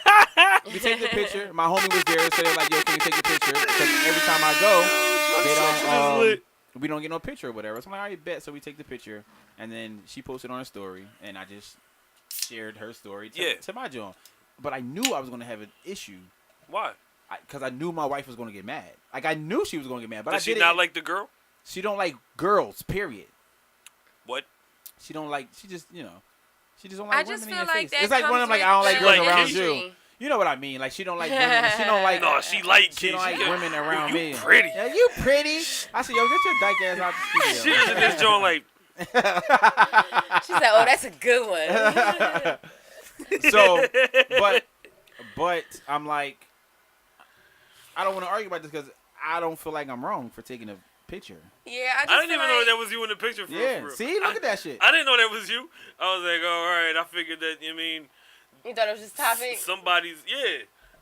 A: We take the picture. My homie was there, so they're like, "Yo, can you take the picture?" Because every time I go, they don't. We don't get no picture or whatever. So I'm like, "All right, bet." So we take the picture, and then she posted on her story, and I just shared her story to my joint. But I knew I was gonna have an issue.
C: Why?
A: Because I knew my wife was gonna get mad. Like I knew she was gonna get mad. But
C: Does
A: I
C: she
A: did
C: not
A: it.
C: like the girl?
A: She don't like girls. Period.
C: What?
A: She don't like. She just She just don't like
B: I
A: women
B: just
A: in
B: feel
A: your
B: like
A: face.
B: that
A: It's like one of them like
B: comes
A: I don't like
B: with
A: girls
C: the
A: around
B: industry.
A: you. You know what I mean? Like she don't like women. She don't like.
C: No, she like
A: She don't like
C: Keisha.
A: women around
C: you
A: me.
C: pretty.
A: Yeah, you pretty. I said, yo, get your dyke ass out the
C: She
A: studio.
C: is in this joint like,
B: She said, "Oh, that's a good one."
A: So, but I'm like, I don't want to argue about this because I don't feel like I'm wrong for taking a picture.
B: Yeah, I just
C: I didn't
B: feel
C: even know
B: like,
C: that was you in the picture. For
A: Yeah.
C: real.
A: See, look at that shit.
C: I didn't know that was you. I was like, oh, all right. I figured that. You mean
B: you thought it was just topic.
C: somebody's? Yeah.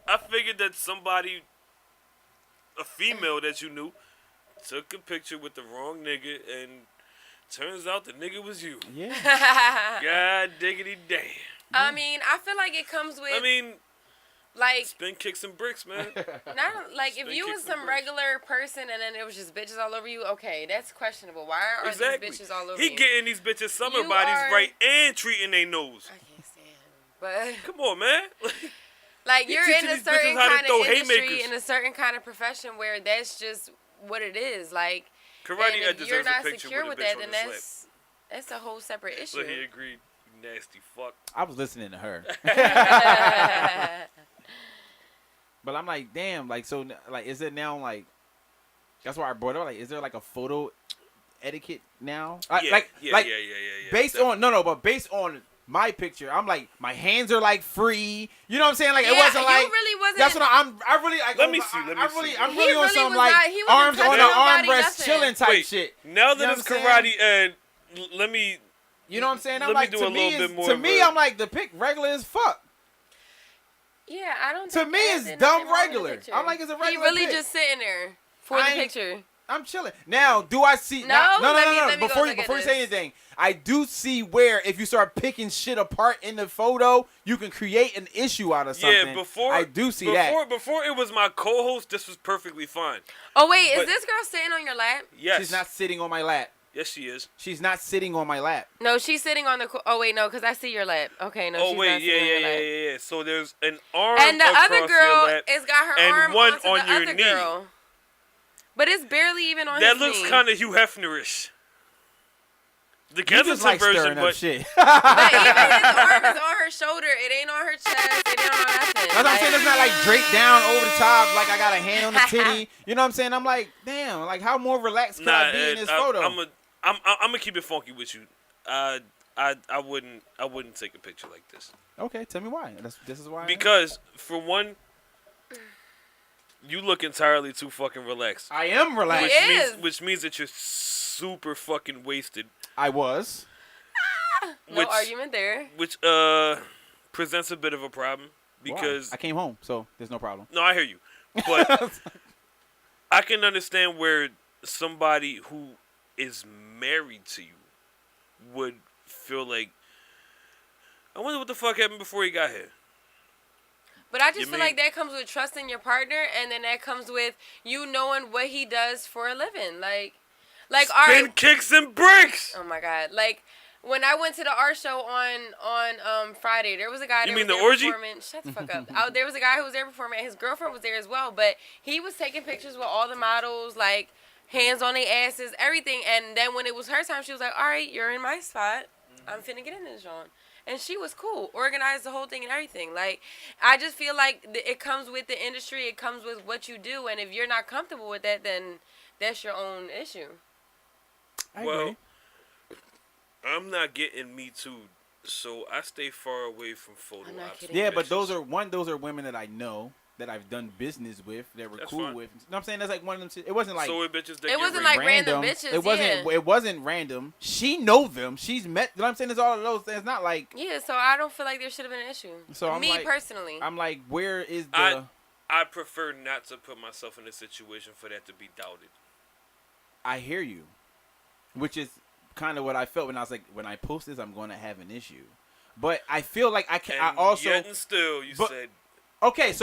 C: I figured that somebody, a female that you knew, took a picture with the wrong nigga, and turns out the nigga was you.
A: Yeah.
C: God diggity damn.
B: I mean, I feel like it comes with
C: I mean,
B: like
C: spin kicks and bricks, man.
B: not like if
C: Spin
B: you
C: kicks
B: was
C: and
B: some
C: bricks.
B: regular person and then it was just bitches all over you. Okay, that's questionable. Why are
C: Exactly.
B: these bitches all over
C: He
B: you?
C: getting these bitches summer
B: You
C: bodies
B: are-
C: right and treating their nose.
B: I can't stand him. But
C: Come on, man.
B: like
C: He
B: you're
C: teaching
B: in a
C: these bitches
B: certain
C: how to
B: kind
C: throw
B: of industry,
C: haymakers.
B: in a certain kind of profession where that's just what it is. Like,
C: Karate
B: and
C: Ed
B: if you're
C: deserves a
B: not
C: picture
B: secure
C: with
B: with
C: a bitch
B: that,
C: on
B: then
C: the slip.
B: that's a whole separate issue.
C: But he agreed. You nasty fuck.
A: I was listening to her. But I'm like, damn, like, so, like, is it now, like, that's why I brought it up, like, is there, like, a photo etiquette now?
C: Yeah, yeah.
A: Based on, but based on my picture, I'm like, my hands are, like, free. You know what I'm saying? Like,
B: Yeah,
A: it wasn't,
B: you
A: like,
B: really wasn't.
A: that's what I really, like,
C: Let me see.
A: I'm
B: He
A: really on
B: really
A: some,
B: was
A: like,
B: not- he wasn't
A: arms on
B: touching
A: the
B: nobody,
A: armrest
B: nothing.
A: chilling type
C: Wait,
A: shit.
C: now that
A: You know
C: it's
A: what I'm saying?
C: Karate Ed, let me.
A: You know what I'm saying? I'm
C: Let me
A: like,
C: do
A: to
C: a
A: me,
C: little bit more
A: to
C: of
A: me,
C: a-
A: I'm like, the pic regular as fuck.
B: Yeah, I don't.
A: To
B: think
A: me,
B: there's
A: it's
B: nothing
A: dumb
B: wrong with the
A: regular.
B: picture.
A: I'm like, it's a regular
B: He really
A: pic.
B: just sitting there for
A: I
B: the
A: ain't-
B: picture.
A: I'm chilling. Now, do I see?
B: No,
A: no.
B: let me go
A: Before
B: look at
A: you say
B: this.
A: anything, I do see where if you start picking shit apart in the photo, you can create an issue out of something.
C: Yeah, before
A: I do see that.
C: Before it was my co-host, this was perfectly fine.
B: Oh wait,
C: But-
B: is this girl sitting on your lap?
C: Yes,
A: She's not sitting on my lap.
C: Yes, she is.
A: She's not sitting on my lap.
B: No, she's sitting on the. Oh wait, no, because I see your lap. Okay, no,
C: Oh
B: she's
C: wait,
B: not sitting on your lap.
C: yeah. So there's an arm
B: And the other
C: across
B: girl
C: your lap.
B: has got her
C: and
B: arm
C: one
B: onto
C: on
B: the
C: your
B: other
C: knee.
B: girl. But it's barely even on
C: That
B: his
C: looks
B: knee.
C: kind of Hugh Hefnerish. The
A: You just
C: Kensington
A: like
C: version,
A: stirring up
C: but
A: shit.
B: But even his arm is on her shoulder. It ain't on her chest. It ain't on nothing.
A: That's what I'm saying. It's not like draped down over the top, like I got a hand on the titty. You know what I'm saying? I'm like, damn, like how more relaxed can I be in this photo?
C: I'm gonna keep it funky with you. I wouldn't take a picture like this
A: Okay, tell me why. This is why.
C: because for one, you look entirely too fucking relaxed.
A: I am relaxed.
B: He is.
C: Which means that you're super fucking wasted.
A: I was.
B: No
C: which-
B: argument there.
C: Which presents a bit of a problem because
A: Why? I came home, so there's no problem.
C: no, I hear you, but I can understand where somebody who is married to you would feel like, I wonder what the fuck happened before he got here.
B: But I just
C: You
B: feel
C: mean-
B: like that comes with trusting your partner, and then that comes with you knowing what he does for a living. Like all
C: Spin
B: right.
C: kicks and bricks.
B: Oh my god! Like when I went to the art show on Friday, there was a guy.
C: You
B: that
C: mean
B: was
C: the
B: there
C: orgy?
B: performing. Shut the fuck up! There was a guy who was there performing, and his girlfriend was there as well. But he was taking pictures with all the models, like hands on their asses, everything. And then when it was her time, she was like, "All right, you're in my spot. I'm finna get in this joint." And she was cool, organized the whole thing and everything. Like, I just feel like it comes with the industry. It comes with what you do. And if you're not comfortable with that, then that's your own issue.
A: I
C: Well,
A: agree.
C: I'm not getting Me Too, so I stay far away from photo
B: I'm not
C: ops.
B: kidding.
A: Yeah, but
C: pictures.
A: those are women that I know. that I've done business with that were
C: That's
A: cool
C: fine.
A: with. You know what I'm saying? That's like one of them shit. It wasn't like
C: So it bitches that
B: It
C: get
B: wasn't
C: raped.
B: like random bitches,
A: It wasn't.
B: yeah.
A: It wasn't random. She know them. She's met. You know what I'm saying? It's all of those things. It's not like.
B: Yeah, so I don't feel like there should have been an issue.
A: So I'm
B: Me
A: like-
B: personally.
A: I'm like, where is the?
C: I prefer not to put myself in a situation for that to be doubted.
A: I hear you, which is kind of what I felt when I was like, when I post this, I'm going to have an issue. But I feel like I can.
C: And
A: I also.
C: yet and still, you
A: but-
C: said
A: Okay,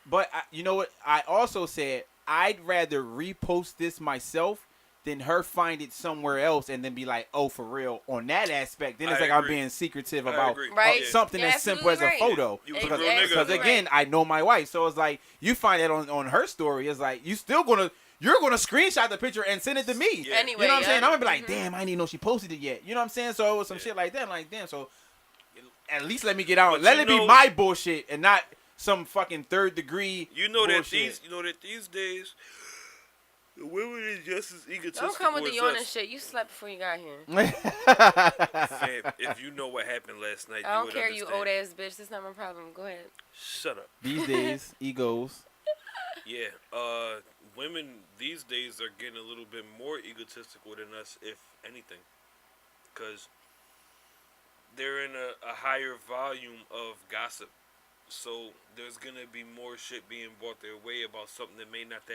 A: but you know what? I also said I'd rather repost this myself than her find it somewhere else and then be like, oh, for real, on that aspect. Then it's
C: I
A: like I'm
C: agree.
A: being secretive
C: I
A: about
C: agree.
B: Right.
A: something
B: You're
A: as simple as a
B: absolutely
A: photo.
C: You was a
A: Because
C: real nigga.
A: because again, I know my wife, so it's like you find it on her story. It's like you're gonna screenshot the picture and send it to me.
C: Yeah.
B: Anyway,
A: You know what I'm saying?
B: yeah.
A: I'm gonna be like,
B: Mhm.
A: damn, I didn't even know she posted it yet. You know what I'm saying? So it was some
C: Yeah.
A: shit like that. I'm like, damn. So at least let me get out.
C: But
A: Let
C: you
A: it be
C: know-
A: my bullshit and not some fucking third degree.
C: you know that
A: bullshit.
C: these days, the women is just as egotistical
B: Don't come with the
C: as
B: yawning
C: us.
B: shit. You slept before you got here.
C: Fam, if you know what happened last night,
B: I
C: you
B: don't
C: would
B: care, you
C: understand.
B: old ass bitch. That's not my problem. Go ahead.
C: Shut up.
A: These days, egos.
C: Yeah, women these days are getting a little bit more egotistical than us, if anything, because they're in a higher volume of gossip. So there's gonna be more shit being brought their way about something that may not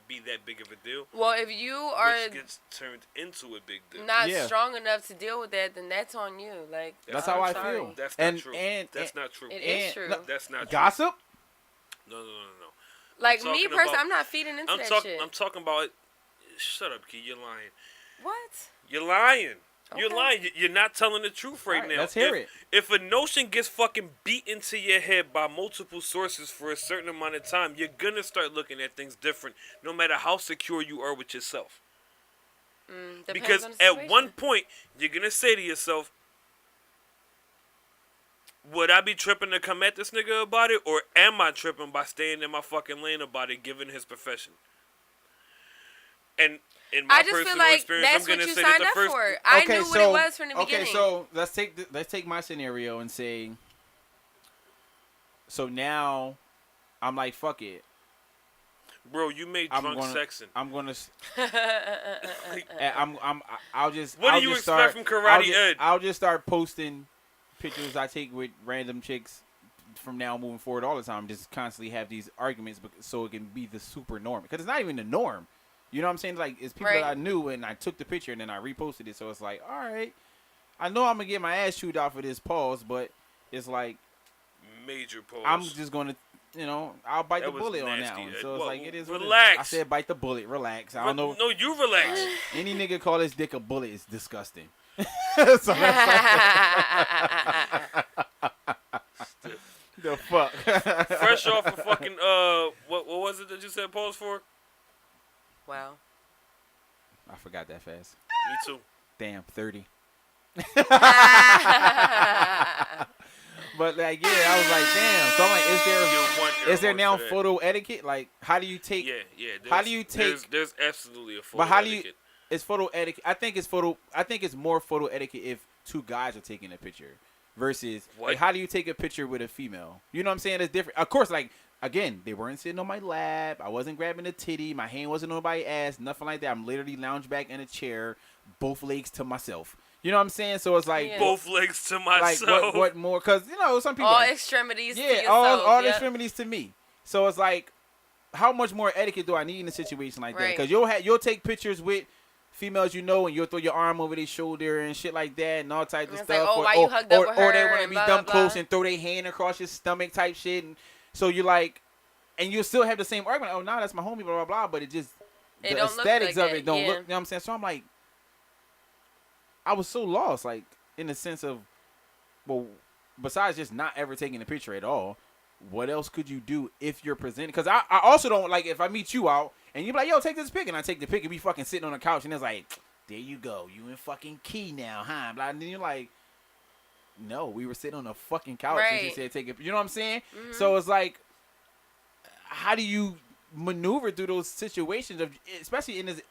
C: be that big of a deal,
B: Well, if you are
C: which gets turned into a big deal.
B: not
A: Yeah.
B: strong enough to deal with that, then that's on you. Like
A: That's
B: I'm
A: how I
B: sorry.
A: feel.
C: That's not
A: And-
C: true.
A: and-
C: That's
A: and-
C: not true.
B: It is
A: And-
B: true.
A: no,
C: That's not true.
A: Gossip?
C: No.
B: Like
C: I'm
B: me
C: talking
B: personally,
C: about-
B: I'm not feeding into
C: I'm
B: that
C: talking.
B: shit.
C: I'm talking about. Shut up, Key. You're lying.
B: What?
C: You're lying. You're
B: Okay.
C: lying. You're not telling the truth right
A: Alright,
C: now.
A: let's hear
C: if,
A: it.
C: If a notion gets fucking beat into your head by multiple sources for a certain amount of time, you're gonna start looking at things different, no matter how secure you are with yourself.
B: Depends
C: Because
B: on the
C: at
B: situation.
C: one point, you're gonna say to yourself, would I be tripping to come at this nigga about it, or am I tripping by staying in my fucking lane about it, given his profession? And in my
B: I just
C: personal
B: feel like
C: experience,
B: that's
C: I'm gonna
B: what you
C: say that
B: signed
C: the
B: up
C: first.
B: for. I knew what it was from the beginning.
A: Okay, so let's take my scenario and say. So now, I'm like, fuck it.
C: Bro, you made
A: I'm
C: drunk
A: gonna.
C: sexing.
A: I'm gonna.
C: Like,
A: I'll just.
C: What do
A: I'll
C: you
A: just
C: expect
A: start,
C: from Karate Ed?
A: I'll just start posting pictures I take with random chicks from now moving forward all the time. Just constantly have these arguments, so it can be the super norm. Because it's not even the norm. You know what I'm saying? Like, it's people
B: Right.
A: that I knew, and I took the picture, and then I reposted it. So it's like, all right, I know I'm gonna get my ass chewed out for this pause, but it's like
C: major pause.
A: I'm just gonna. I'll bite
C: That
A: the
C: was
A: bullet on that
C: nasty.
A: one. So it's
C: Well,
A: like it is. what it is.
C: relax.
A: I said bite the bullet. Relax. I don't know.
C: No, you relax.
A: Any nigga call his dick a bullet is disgusting. So the fuck.
C: Fresh off of fucking what was it that you said pause for?
B: Wow.
A: I forgot that fast.
C: Me too.
A: Damn, 30. But like, yeah, I was like, damn. So I'm like, is there now photo etiquette? Like, how do you take?
C: Yeah.
A: How do you take?
C: There's absolutely a photo
A: But how do you?
C: etiquette.
A: It's photo etiquette. I think it's more photo etiquette if two guys are taking a picture versus
C: What?
A: like, how do you take a picture with a female? You know what I'm saying? It's different. Of course, like again, they weren't sitting on my lap. I wasn't grabbing a titty. My hand wasn't on nobody's ass. Nothing like that. I'm literally lounged back in a chair, both legs to myself. You know what I'm saying? So it's like
B: Yeah.
C: Both legs to
A: like
C: myself.
A: what more? Because some people
B: All extremities to
A: yeah,
B: yourself.
A: all
B: Yep.
A: extremities to me. So it's like, how much more etiquette do I need in a situation like that?
B: Right.
A: Because you'll take pictures with females and you'll throw your arm over their shoulder and shit like that and all types of
B: And it's like,
A: stuff.
B: oh, why you hugged up with
A: or they
B: her
A: want to
B: and
A: be
B: blah,
A: dumb
B: blah,
A: close
B: blah.
A: and throw their hand across your stomach type shit. And so you're like, and you'll still have the same argument. Oh, no, that's my homie, blah, blah, blah. But it just,
B: It
A: the
B: don't look
A: aesthetics
B: like
A: of
B: that,
A: it don't
B: yeah.
A: look, you know what I'm saying? So I'm like, I was so lost, like, in the sense of, well, besides just not ever taking a picture at all, what else could you do if you're presenting? Because I also don't, like, if I meet you out and you be like, yo, take this pic, and I take the pic and we fucking sitting on the couch and it's like, there you go, you in fucking key now, huh? Blah, and then you're like, no, we were sitting on a fucking couch and you
B: Right.
A: said take it. You know what I'm saying?
B: Mhm.
A: So it's like, how do you maneuver through those situations of, especially in this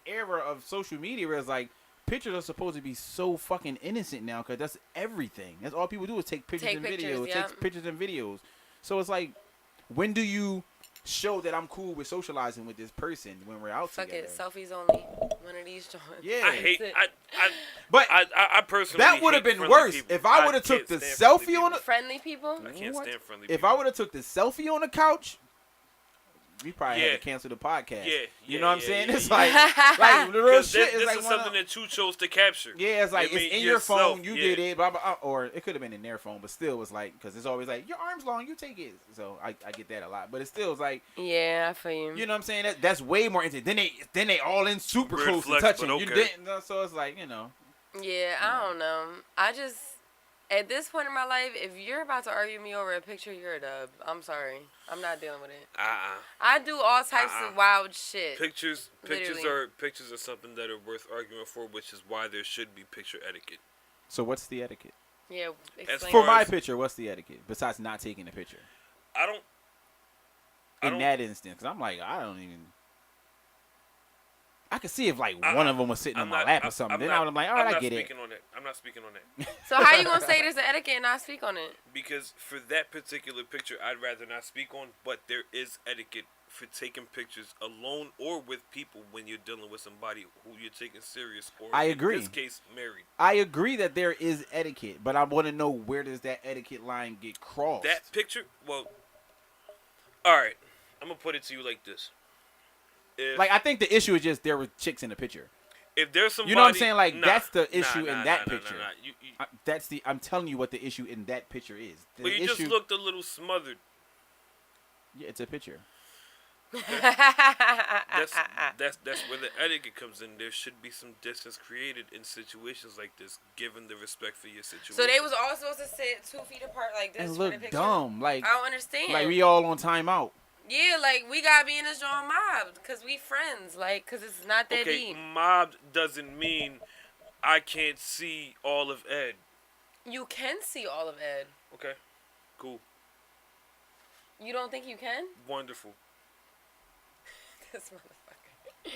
A: era of social media where it's like, pictures are supposed to be so fucking innocent now because that's everything. That's all people do is take pictures
B: Take
A: and
B: pictures,
A: videos.
B: yeah.
A: Take pictures and videos. So it's like, when do you show that I'm cool with socializing with this person when we're out
B: Fuck
A: together?
B: it, selfies only. One of these joints.
A: Yeah.
C: I hate.
B: That's it.
A: But
C: I personally.
A: that would have
C: hate
A: been
C: friendly
A: worse
C: people.
A: if I would have took
C: can't
A: the
C: stand
A: selfie on the.
B: Friendly people.
C: I can't
A: What?
C: stand friendly.
A: If
C: people.
A: I would have took the selfie on the couch, we probably
C: Yeah.
A: had to cancel the podcast.
C: Yeah,
A: You know what I'm saying?
C: yeah,
A: It's
C: yeah.
A: like the real
C: Because
A: shit
C: this
A: is like
C: is
A: one of-
C: something that you chose to capture.
A: Yeah, it's like
C: I mean,
A: it's in your
C: yourself,
A: phone. You
C: yeah.
A: did it, blah, blah, blah, or it could have been in their phone, but still, it's like because it's always like your arm's long, you take it. So I get that a lot, but it still is like
B: Yeah, I feel you.
A: you know what I'm saying. That's way more intimate. Then they all in super
C: Weird
A: close
C: flex,
A: to touching.
C: but
A: You
C: okay.
A: didn't, so it's like
B: Yeah, I don't know. I just, at this point in my life, if you're about to argue me over a picture, you're a dub. I'm sorry. I'm not dealing with it. I do all types of wild shit.
C: Pictures
B: Literally.
C: are something that are worth arguing for, which is why there should be picture etiquette.
A: So what's the etiquette
B: Yeah, explain.
A: for
C: far
A: my
C: as-
A: picture? What's the etiquette besides not taking the picture
C: I don't.
A: in that instance? Because I'm like I don't even. I could see if like one of them was sitting on my lap or something. Then I would be like, all right, I get it.
C: I'm not speaking on that.
B: So how you gonna say there's an etiquette and not speak on it?
C: Because for that particular picture, I'd rather not speak on. But there is etiquette for taking pictures alone or with people when you're dealing with somebody who you're taking serious. Or
A: I agree.
C: In this case, married.
A: I agree that there is etiquette, but I want to know where does that etiquette line get crossed?
C: That picture, well, all right. I'm gonna put it to you like this. If,
A: like I think the issue is just there were chicks in the picture.
C: if there's somebody,
A: You know what I'm saying? Like
C: nah,
A: that's the
C: nah,
A: issue
C: nah,
A: in
C: nah,
A: that
C: nah,
A: picture.
C: nah, nah.
A: I'm telling you what the issue in that picture is. The
C: But you
A: issue,
C: just looked a little smothered.
A: yeah, it's a picture.
C: That's where the etiquette comes in. There should be some distance created in situations like this, given the respect for your situation.
B: So they was all supposed to sit 2 feet apart like this
A: And
B: for
A: look
B: the picture?
A: dumb, like
B: I don't understand.
A: we all on timeout.
B: Yeah, like we gotta be in this joint mobbed because we friends, like, because it's not that
C: okay,
B: deep.
C: mobbed doesn't mean I can't see all of Ed.
B: You can see all of Ed.
C: Okay, cool,
B: You don't think you can?
C: wonderful.
B: This motherfucker.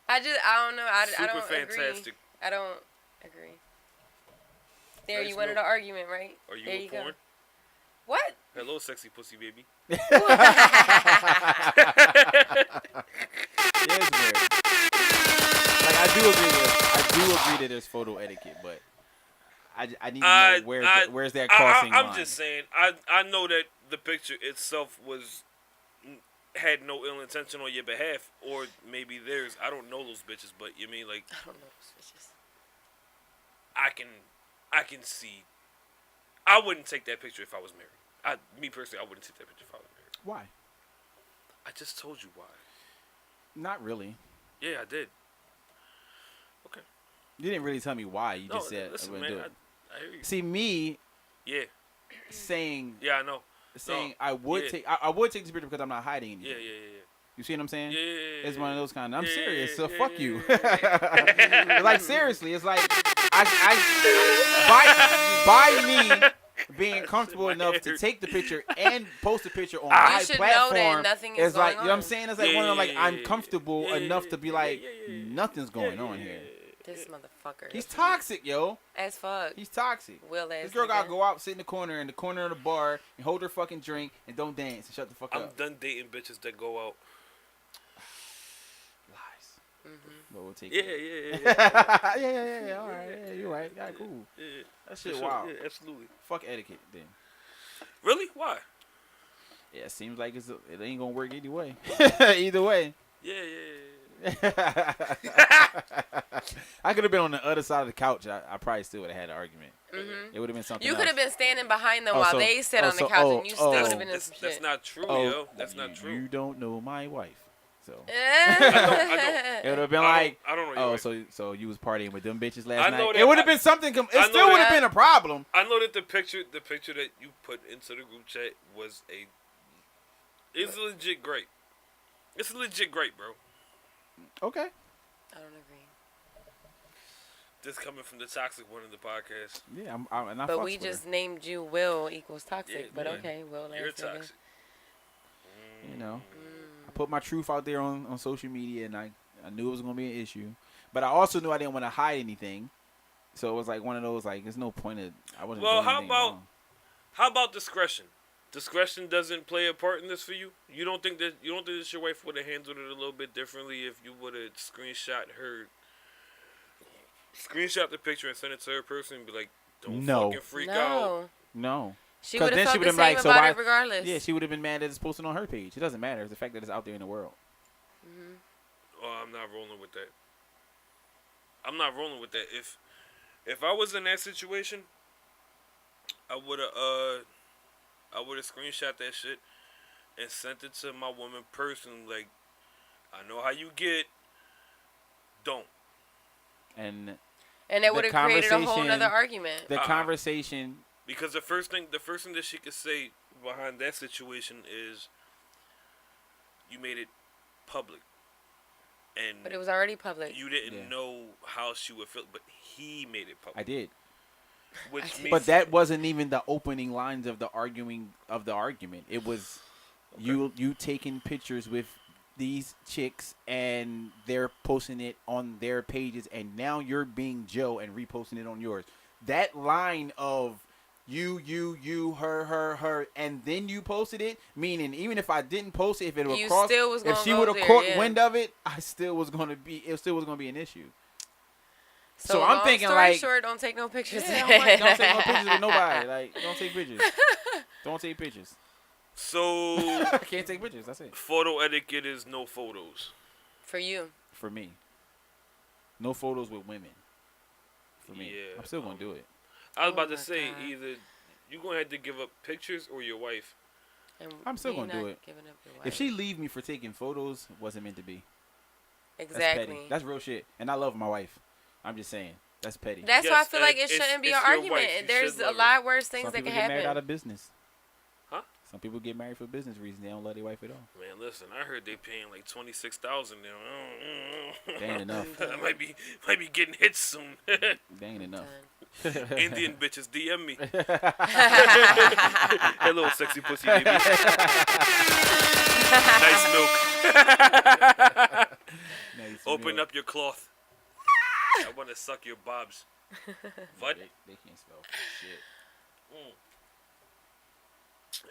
B: I don't know. I
C: Super
B: don't
C: fantastic.
B: agree. I don't agree. There,
C: Nice
B: you wanted
C: move.
B: an argument, right?
C: Are you
B: there
C: a
B: you
C: porn?
B: go. What?
C: Hello, sexy pussy baby.
A: Yeah, it's weird. Like I do agree that there's photo etiquette, but I need to know where's that crossing line.
C: I'm just saying. I know that the picture itself had no ill intention on your behalf, or maybe theirs. I don't know those bitches, but you mean like
B: I don't know those bitches.
C: I can see. I wouldn't take that picture if I was married. Me personally, I wouldn't take that picture if I was married.
A: Why?
C: I just told you why.
A: Not really.
C: Yeah, I did. Okay.
A: You didn't really tell me why. You just said
C: listen,
A: I wouldn't
C: man,
A: do it.
C: I hear you.
A: See me
C: Yeah,
A: saying
C: yeah, I know.
A: I would
C: yeah.
A: take I would take this picture because I'm not hiding anything.
C: Yeah.
A: You see what I'm saying?
C: Yeah.
A: It's one of those kind of. I'm
C: Yeah,
A: serious, so
C: yeah,
A: fuck
C: yeah,
A: you.
C: yeah.
A: Like seriously, it's like by me being comfortable enough to take the picture and post the picture on my
B: You should know that
A: platform.
B: nothing is
A: It's like
B: going
A: you know what I'm
B: on.
A: saying. It's like one of like I'm
C: Yeah,
A: comfortable
C: yeah,
A: enough to be like
C: yeah.
A: nothing's going on here.
B: This motherfucker.
A: He's toxic, yo.
B: As fuck.
A: He's toxic.
B: Will ass
A: This girl
B: nigga.
A: gotta go out, sit in the corner of the bar, and hold her fucking drink and don't dance and shut the fuck
C: I'm
A: up.
C: done dating bitches that go out.
A: Lies. But we'll take
C: Yeah.
A: it. yeah. All right, yeah, you're right. Yeah, cool.
C: Yeah.
A: That shit
C: For sure.
A: wild.
C: Yeah, absolutely.
A: Fuck etiquette then.
C: Really? Why?
A: Yeah, it seems like it ain't gonna work either way. Either way.
C: Yeah.
A: I could have been on the other side of the couch. I probably still would have had an argument.
B: Mm-hmm.
A: It would have been something.
B: You could have
A: else.
B: been standing behind them
A: Oh,
B: while
A: so-
B: they sat
A: oh,
B: on the
A: so-
B: couch,
A: oh,
B: and you still
A: oh.
B: would have been in
C: That's,
B: some
C: that's
B: shit.
C: not true,
A: Oh,
C: yo. That's not true.
A: You don't know my wife, so
C: I
A: it would have been
C: I
A: like,
C: don't know.
A: oh,
C: Your wife.
A: so you was partying with them bitches
C: I
A: last
C: know
A: night.
C: that-
A: It would have been something.
C: I
A: It
C: know
A: still would have
B: that-
A: been a problem.
C: I know that the picture that you put into the group chat was it's legit great. It's legit great, bro.
A: Okay.
B: I don't agree.
C: This coming from the toxic one in the podcast.
A: Yeah, and I
B: But
A: fucks
B: we
A: with her.
B: just named you Will equals toxic.
C: Yeah,
B: but
C: yeah.
B: okay, Will.
C: You're
B: ass nigga.
C: toxic.
A: You know, I put my truth out there on social media, and I knew it was gonna be an issue, but I also knew I didn't want to hide anything. So it was like one of those like, there's no point of I wasn't.
C: Well,
A: doing
C: how
A: anything
C: about
A: wrong.
C: how about discretion? discretion doesn't play a part in this for you? You don't think that your wife would have handled it a little bit differently if you would have screenshot the picture and sent it to her person and be like, don't
A: No.
C: fucking freak out.
A: No.
B: She
A: 'Cause
B: would
A: then
B: have
A: she
B: felt the
A: would've
B: same
A: been like, so
B: about
A: why-
B: it regardless.
A: Yeah, she would have been mad that it's posted on her page. It doesn't matter. It's the fact that it's out there in the world.
C: Oh, I'm not rolling with that. I'm not rolling with that. If I was in that situation, I would have screenshot that shit and sent it to my woman personally. Like, I know how you get. Don't.
A: And
B: that would have created a whole
A: conversation-
B: nother argument.
A: the conversation.
C: Because the first thing that she could say behind that situation is, you made it public, and
B: But it was already public.
C: you didn't know how she would feel, but he made it public.
A: I did.
C: Which means,
A: But that wasn't even the opening lines of the argument. It was you taking pictures with these chicks and they're posting it on their pages, and now you're being Joe and reposting it on yours. That line of you, her, and then you posted it, meaning even if I didn't post it, if it
B: You
A: would
B: still was
A: if
B: gonna
A: she
B: go
A: would have
B: there,
A: caught
B: yeah.
A: wind of it, it still was gonna be an issue.
B: So
A: I'm
B: long
A: thinking,
B: story
A: like-
B: short, don't take no pictures.
A: Yeah, I'm like, don't take no pictures with nobody. Like, don't take pictures. Don't take pictures.
C: so
A: I can't take pictures. That's it.
C: photo etiquette is no photos.
B: For you.
A: For me. No photos with women. For me.
C: Yeah,
A: I'm still gonna do it.
C: I was
B: Oh
C: about to
B: my
C: say
B: God.
C: either you gonna have to give up pictures or your wife.
B: And
A: I'm still
B: you're
A: gonna do
B: not
A: it.
B: giving up your
A: If
B: wife.
A: she leave me for taking photos, it wasn't meant to be. That's
B: Exactly.
A: petty. That's real shit. And I love my wife. I'm just saying. That's petty.
B: That's why I
C: Yes,
B: feel like it
C: it's-
B: shouldn't be
C: it's
B: an
C: your
B: argument.
C: wife. You
B: There's
C: should
B: a
C: love
B: lot worse things
A: Some
B: that
A: people
B: can
A: get married out
B: happen.
A: of business.
C: Huh?
A: Some people get married for business reasons. They don't love their wife at all.
C: Man, listen, I heard they paying like $26,000 now.
A: They ain't enough.
C: I might be getting hit soon.
A: They ain't enough.
C: Indian bitches DM me. Hey, little sexy pussy baby. Nice milk.
A: Nice
C: Open
A: milk.
C: up your cloth. I want to suck your bobs. What?
A: They can't spell shit.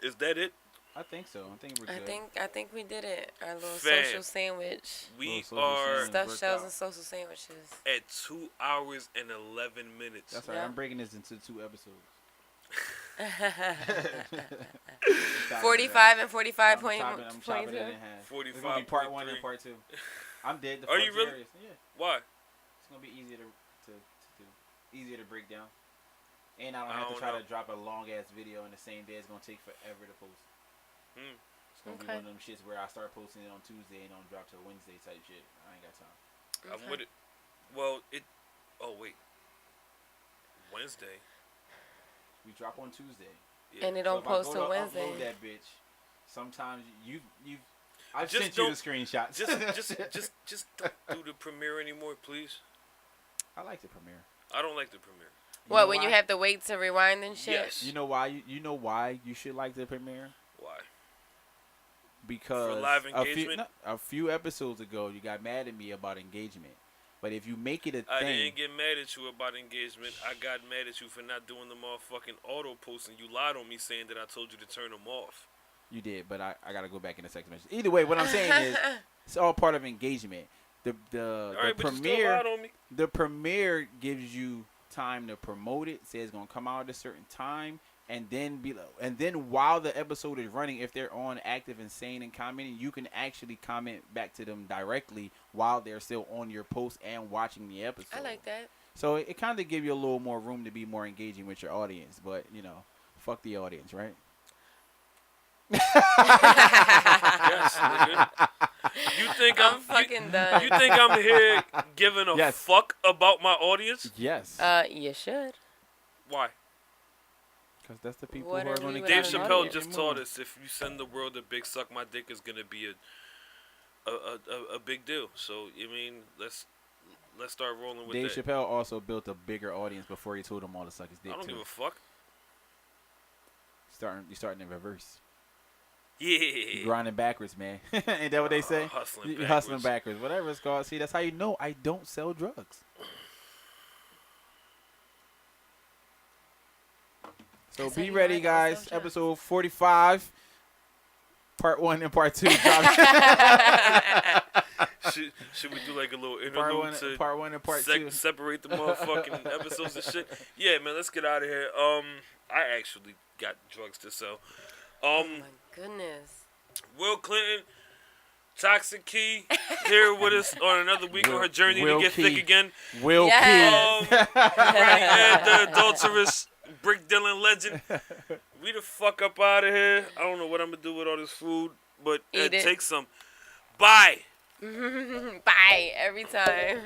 C: Is that it?
A: I think so. I think we're good.
B: I think we did it. Our little
C: Fam.
B: social sandwich.
C: We
A: Little social
C: are
A: sandwich.
B: Stuffed
A: worked
B: shells
A: out.
B: and social sandwiches.
C: at 2 hours and 11 minutes.
A: That's right.
B: Yeah.
A: I'm breaking this into 2 episodes.
B: 45 and 45
A: I'm
B: point.
A: chopping it in half.
C: 45,
A: It's gonna be part 1 and
C: 3.
A: part 2. I'm dead. The
C: Are you
A: fuck's
C: really?
A: serious. Yeah.
C: Why?
A: It's gonna be easier to do, easier to break down, and I don't
C: I
A: have to
C: don't
A: try
C: know.
A: to drop a long ass video in the same day. It's gonna take forever to post. It's gonna be
B: Okay.
A: one of them shits where I start posting it on Tuesday and don't drop till Wednesday type shit. I ain't got time.
C: I'm with it. Well, it. Oh wait. Wednesday.
A: We drop on Tuesday.
C: Yeah.
B: And it
A: So
B: don't
A: if I
B: post
A: go
B: till
A: to
B: Wednesday.
A: Upload that bitch. Sometimes you. I've
C: Just
A: sent you the
C: don't-
A: screenshots.
C: Just don't do the premiere anymore, please.
A: I like the premiere.
C: I don't like the premiere.
B: What,
A: know
B: when you
A: why?
B: have to wait to rewind and shit?
C: Yes.
A: You know why? You know why you should like the premiere?
C: Why?
A: Because
C: live engagement?
A: a few episodes ago, you got mad at me about engagement. But if you make it a
C: I
A: thing,
C: didn't get mad at you about engagement. I got mad at you for not doing the motherfucking auto posting. You lied on me saying that I told you to turn them off.
A: you did. But I got to go back in the text message. Either way, what I'm saying is it's all part of engagement. The
C: All right, but you still
A: premiere
C: lied on me.
A: the premiere gives you time to promote it. Says it's gonna come out at a certain time. And then while the episode is running, if they're on active and saying and commenting, you can actually comment back to them directly while they're still on your post and watching the episode.
B: I like that.
A: So it kind of give you a little more room to be more engaging with your audience. But, fuck the audience, right?
C: Yes, nigga. You think
B: I'm
C: I'm
B: fucking done.
C: You think I'm here giving a
A: Yes.
C: fuck about my audience?
A: Yes.
B: You should.
C: Why?
A: Because that's the people
B: What
A: who
B: are
A: are going
B: we
A: to
C: Dave
B: without an
C: Chappelle
B: audience?
C: just taught us if you send the world a big suck my dick is gonna be a big deal. So let's start rolling with
A: Dave
C: that.
A: Chappelle also built a bigger audience before he told them all to suck his dick
C: I don't
A: too.
C: give a fuck.
A: You starting in reverse.
C: Yeah.
A: You grinding backwards, man. Ain't that what they say?
C: Hustling
A: You
C: backwards.
A: hustling backwards. Whatever it's called. See, that's how you know I don't sell drugs. So
B: That's
A: be
B: how you
A: ready,
B: like
A: guys.
B: yourself, John.
A: Episode 45, part 1 and part 2.
C: Should we do like a little
A: part
C: interlude to
A: part 1 and part 2.
C: separate the motherfucking episodes and shit? Yeah, man, let's get out of here. I actually got drugs to sell.
B: Oh my goodness.
C: Will Clinton, Toxic Key, here with us on another week on her journey to
A: Will
C: get
A: Key.
C: thick again.
A: Will
B: Yes.
A: Key.
C: Right, Ed, the adulterous brick dealing legend. We the fuck up out of here. I don't know what I'm gonna do with all this food, but
B: Eat it.
C: take some. Bye.
B: Bye every time.